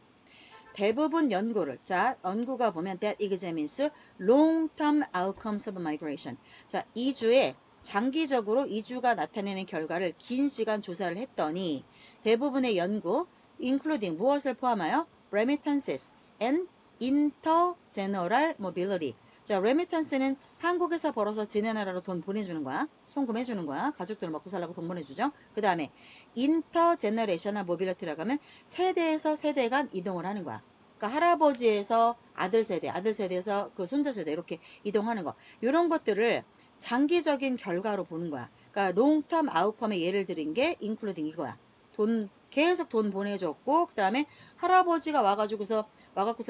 A: 대부분 연구를 연구가 보면 that examines long-term outcomes of migration. 자, 이주에 장기적으로 이주가 나타내는 결과를 긴 시간 조사를 했더니 대부분의 연구 including 무엇을 포함하여 remittances and intergeneral mobility. 자, remittance는 한국에서 벌어서 지네 나라로 돈 보내주는 거야. 송금해주는 거야. 가족들 먹고 살라고 돈 보내주죠. 그 다음에 intergenerational mobility라고 하면 세대에서 세대 간 이동을 하는 거야. 그러니까 할아버지에서 아들 세대, 아들 세대에서 그 손자 세대 이렇게 이동하는 거. 이런 것들을 장기적인 결과로 보는 거야. 그러니까 long-term outcome의 예를 들은 게 including 이거야. 계속 돈 보내줬고 그 다음에 할아버지가 와갖고서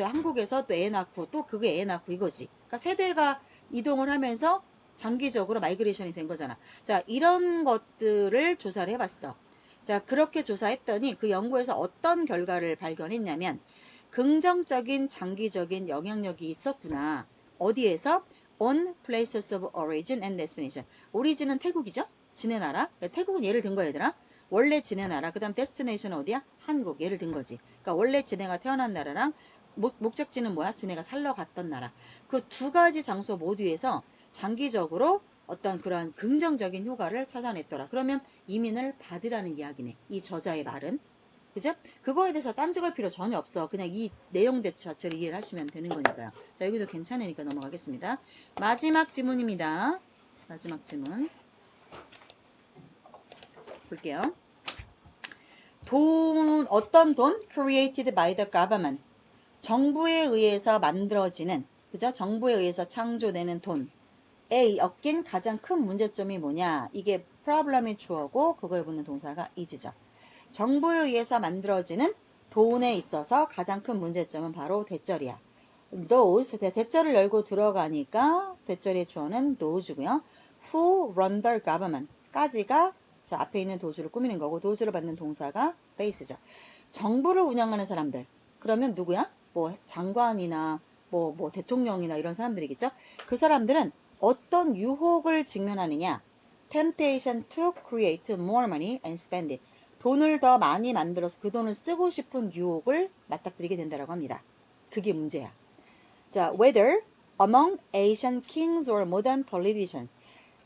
A: 한국에서 또 애 낳고 또 그게 애 낳고 이거지. 그러니까 세대가 이동을 하면서 장기적으로 마이그레이션이 된 거잖아. 자, 이런 것들을 조사를 해봤어. 자, 그렇게 조사했더니 그 연구에서 어떤 결과를 발견했냐면 긍정적인 장기적인 영향력이 있었구나. 어디에서? On places of origin and destination. 오리진은 태국이죠? 지네 나라. 태국은 예를 든 거야, 얘들아. 원래 지네 나라. 그 다음 데스티네이션은 어디야? 한국. 예를 든 거지. 그러니까 원래 지네가 태어난 나라랑 목적지는 뭐야? 지네가 살러 갔던 나라. 그 두 가지 장소 모두에서 장기적으로 어떤 그런 긍정적인 효과를 찾아냈더라. 그러면 이민을 받으라는 이야기네. 이 저자의 말은. 그죠? 그거에 대해서 딴지걸 필요 전혀 없어. 그냥 이 내용 자체를 이해를 하시면 되는 거니까요. 자, 여기도 괜찮으니까 넘어가겠습니다. 마지막 지문입니다. 마지막 지문. 볼게요. 어떤 돈? Created by the government. 정부에 의해서 만들어지는, 그죠? 정부에 의해서 창조되는 돈에 엮인 가장 큰 문제점이 뭐냐? 이게 problem이 주어고 그거에 붙는 동사가 is죠. 정부에 의해서 만들어지는 돈에 있어서 가장 큰 문제점은 바로 대절이야. those, 대절을 열고 들어가니까 대절의 주어는 those고요. who run the government 까지가 자 앞에 있는 도주를 꾸미는 거고 도주를 받는 동사가 face죠. 정부를 운영하는 사람들 그러면 누구야? 뭐 장관이나 뭐 대통령이나 이런 사람들이겠죠. 그 사람들은 어떤 유혹을 직면하느냐? temptation to create more money and spend it. 돈을 더 많이 만들어서 그 돈을 쓰고 싶은 유혹을 맞닥뜨리게 된다라고 합니다. 그게 문제야. 자, whether among Asian kings or modern politicians.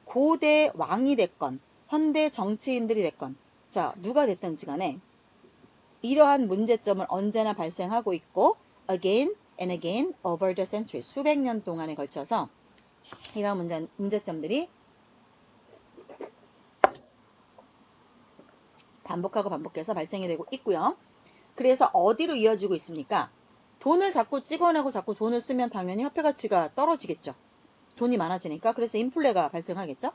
A: 고대 왕이 됐건 현대 정치인들이 됐건 자 누가 됐든지 간에 이러한 문제점을 언제나 발생하고 있고 again and again over the century 수백 년 동안에 걸쳐서 이러한 문제점들이 반복하고 반복해서 발생이 되고 있고요. 그래서 어디로 이어지고 있습니까? 돈을 자꾸 찍어내고 자꾸 돈을 쓰면 당연히 화폐 가치가 떨어지겠죠. 돈이 많아지니까. 그래서 인플레가 발생하겠죠.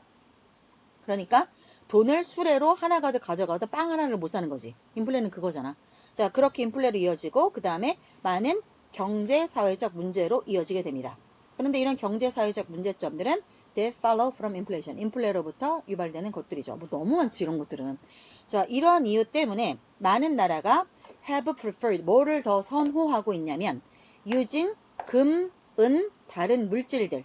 A: 그러니까 돈을 수레로 하나 가득 가져가도 빵 하나를 못 사는 거지. 인플레는 그거잖아. 자, 그렇게 인플레로 이어지고 그 다음에 많은 경제 사회적 문제로 이어지게 됩니다. 그런데 이런 경제 사회적 문제점들은 that follow from inflation. 인플레로부터 유발되는 것들이죠. 뭐 너무 많지 이런 것들은. 자, 이러한 이유 때문에 많은 나라가 have preferred 뭐를 더 선호하고 있냐면 using 금, 은, 다른 물질들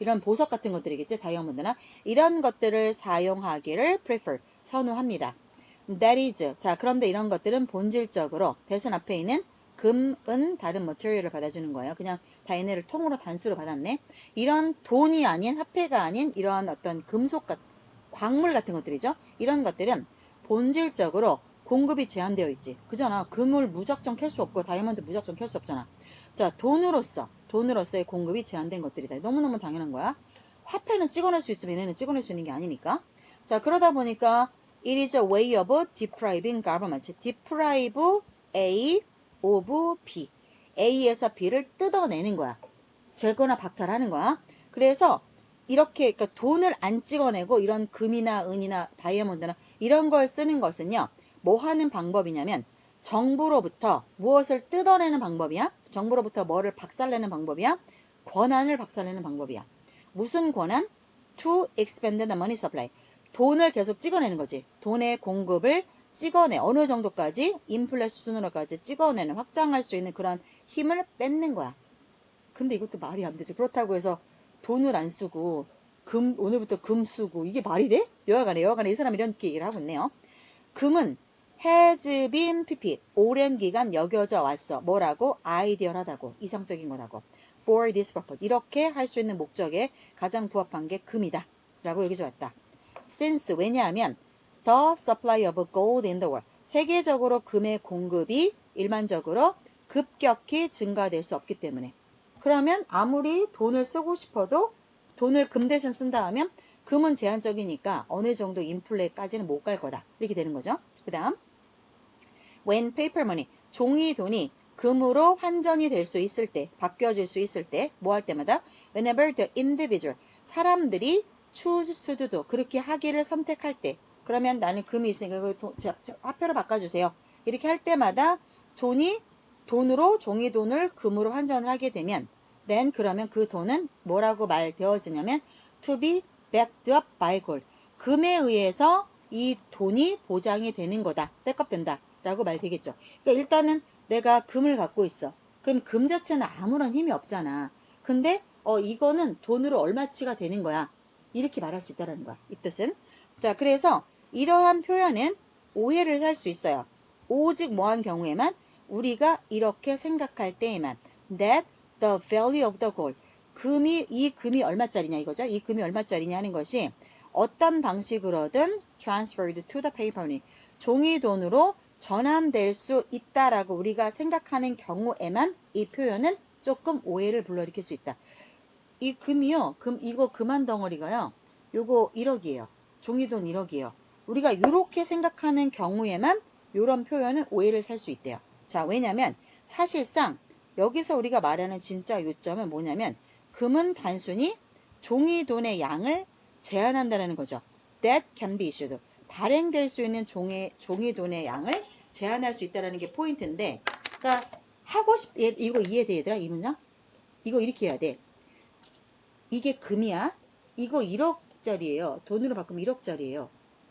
A: 이런 보석 같은 것들이겠지 다이아몬드나 이런 것들을 사용하기를 prefer 선호합니다. That is 자 그런데 이런 것들은 본질적으로 대선 앞에 있는 금, 은, 다른 머티리얼을 받아주는 거예요. 그냥 다 얘네를 통으로 단수로 받았네. 이런 돈이 아닌 화폐가 아닌 이러한 어떤 금속 광물 같은 것들이죠. 이런 것들은 본질적으로 공급이 제한되어 있지. 그잖아. 금을 무작정 캘 수 없고 다이아몬드 무작정 캘 수 없잖아. 자 돈으로서의 공급이 제한된 것들이다. 너무너무 당연한 거야. 화폐는 찍어낼 수 있지만 얘네는 찍어낼 수 있는 게 아니니까. 자 그러다 보니까 it is a way of depriving government. deprive A of B. A에서 B를 뜯어내는 거야. 제거나 박탈하는 거야. 그래서 이렇게 그러니까 돈을 안 찍어내고 이런 금이나 은이나 다이아몬드나 이런 걸 쓰는 것은요. 뭐 하는 방법이냐면 정부로부터 무엇을 뜯어내는 방법이야? 정부로부터 뭐를 박살내는 방법이야? 권한을 박살내는 방법이야. 무슨 권한? To expand the money supply. 돈을 계속 찍어내는 거지. 돈의 공급을 찍어내. 어느 정도까지? 인플레 수준으로까지 찍어내는, 확장할 수 있는 그런 힘을 뺏는 거야. 근데 이것도 말이 안 되지. 그렇다고 해서 돈을 안 쓰고 오늘부터 금 쓰고 이게 말이 돼? 여하간에 이 사람이 이렇게 얘기를 하고 있네요. 금은 has been pp 오랜 기간 여겨져 왔어. 뭐라고? 아이디얼하다고. 이상적인 거라고. for this purpose. 이렇게 할 수 있는 목적에 가장 부합한 게 금이다. 라고 여겨져 왔다. since 왜냐하면 the supply of gold in the world. 세계적으로 금의 공급이 일반적으로 급격히 증가될 수 없기 때문에. 그러면 아무리 돈을 쓰고 싶어도 돈을 금 대신 쓴다 하면 금은 제한적이니까 어느 정도 인플레까지는 못 갈 거다. 이렇게 되는 거죠. 그 다음 when paper money, 종이 돈이 금으로 환전이 될 수 있을 때, 바뀌어질 수 있을 때, 뭐 할 때마다 whenever the individual, 사람들이 choose to do, 그렇게 하기를 선택할 때 그러면 나는 금이 있으니까 화폐로 바꿔주세요. 이렇게 할 때마다 돈으로 종이 돈을 금으로 환전을 하게 되면 then 그러면 그 돈은 뭐라고 말되어지냐면 to be backed up by gold. 금에 의해서 이 돈이 보장이 되는 거다. 백업된다. 라고 말되겠죠. 그러니까 일단은 내가 금을 갖고 있어. 그럼 금 자체는 아무런 힘이 없잖아. 근데 이거는 돈으로 얼마치가 되는 거야. 이렇게 말할 수 있다는 거야. 이 뜻은. 자, 그래서 이러한 표현은 오해를 할 수 있어요. 오직 뭐한 경우에만 우리가 이렇게 생각할 때에만 that the value of the gold 이 금이 얼마짜리냐 이거죠. 이 금이 얼마짜리냐 하는 것이 어떤 방식으로든 transferred to the paper money 종이 돈으로 전환될 수 있다라고 우리가 생각하는 경우에만 이 표현은 조금 오해를 불러일으킬 수 있다. 이 금이요. 이거 금 한 덩어리가요. 요거 1억이에요. 종이돈 1억이에요. 우리가 이렇게 생각하는 경우에만 이런 표현은 오해를 살 수 있대요. 자, 왜냐면 사실상 여기서 우리가 말하는 진짜 요점은 뭐냐면 금은 단순히 종이돈의 양을 제한한다는 거죠. That can be issued. 발행될 수 있는 종이돈의 양을 제한할 수 있다는 게 포인트인데, 그러니까 이거 이해돼 얘들아? 이 문장? 이거 이렇게 해야 돼. 이게 금이야. 이거 1억짜리예요. 돈으로 바꾸면 1억짜리예요.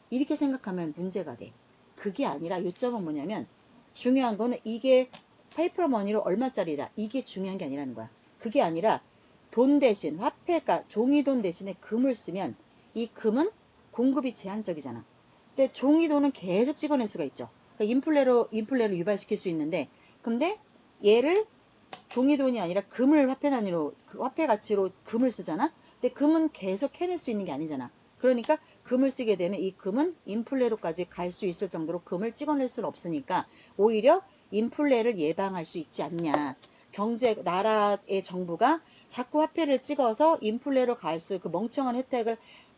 A: 이렇게 생각하면 문제가 돼. 그게 아니라 요점은 뭐냐면 중요한 거는 이게 페이퍼머니로 얼마짜리다. 이게 중요한 게 아니라는 거야. 그게 아니라 돈 대신 화폐가 종이돈 대신에 금을 쓰면 이 금은 공급이 제한적이잖아. 근데 종이돈은 계속 찍어낼 수가 있죠. 그러니까 인플레로 유발시킬 수 있는데, 근데 얘를 종이돈이 아니라 금을 화폐 단위로, 화폐 가치로 금을 쓰잖아. 근데 금은 계속 해낼 수 있는 게 아니잖아. 그러니까 금을 쓰게 되면 이 금은 인플레로까지 갈 수 있을 정도로 금을 찍어낼 수는 없으니까 오히려 인플레를 예방할 수 있지 않냐. 나라의 정부가 자꾸 화폐를 찍어서 인플레로 갈 수, 그 멍청한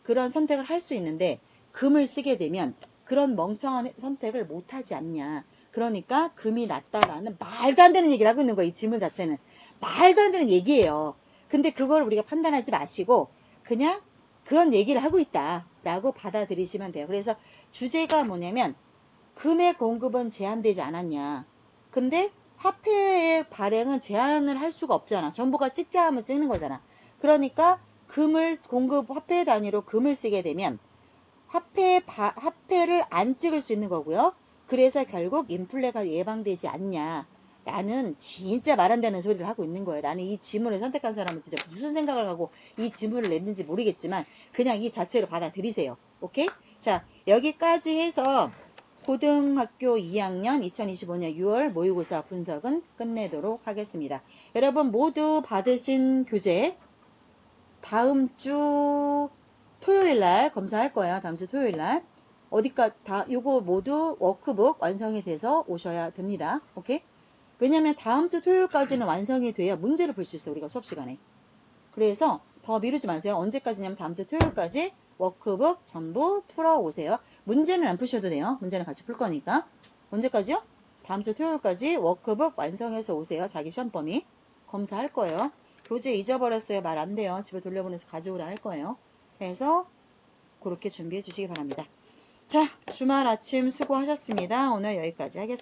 A: 그런 선택을 할 수 있는데 금을 쓰게 되면 그런 멍청한 선택을 못하지 않냐. 그러니까 금이 낫다라는 말도 안 되는 얘기를 하고 있는 거야. 이 질문 자체는. 말도 안 되는 얘기예요. 근데 그걸 우리가 판단하지 마시고 그냥 그런 얘기를 하고 있다라고 받아들이시면 돼요. 그래서 주제가 뭐냐면 금의 공급은 제한되지 않았냐. 근데 화폐의 발행은 제한을 할 수가 없잖아. 정부가 찍자 하면 찍는 거잖아. 그러니까 화폐 단위로 금을 쓰게 되면 화폐를 안 찍을 수 있는 거고요. 그래서 결국 인플레가 예방되지 않냐. 라는 진짜 말 안 되는 소리를 하고 있는 거예요. 나는 이 지문을 선택한 사람은 진짜 무슨 생각을 하고 이 지문을 냈는지 모르겠지만 그냥 이 자체로 받아들이세요. 오케이? 자, 여기까지 해서 고등학교 2학년 2025년 6월 모의고사 분석은 끝내도록 하겠습니다. 여러분 모두 받으신 교재 다음 주 토요일 날 검사할 거예요. 다음 주 토요일 날. 요거 모두 워크북 완성이 돼서 오셔야 됩니다. 오케이? 왜냐면 다음 주 토요일까지는 완성이 돼야 문제를 풀 수 있어요. 우리가 수업 시간에. 그래서 더 미루지 마세요. 언제까지냐면 다음 주 토요일까지 워크북 전부 풀어오세요. 문제는 안 푸셔도 돼요. 문제는 같이 풀 거니까. 언제까지요? 다음 주 토요일까지 워크북 완성해서 오세요. 자기 시험 범위 검사할 거예요. 교재 잊어버렸어요. 말 안 돼요. 집에 돌려보내서 가져오라 할 거예요. 그래서 그렇게 준비해 주시기 바랍니다. 자, 주말 아침 수고하셨습니다. 오늘 여기까지 하겠습니다.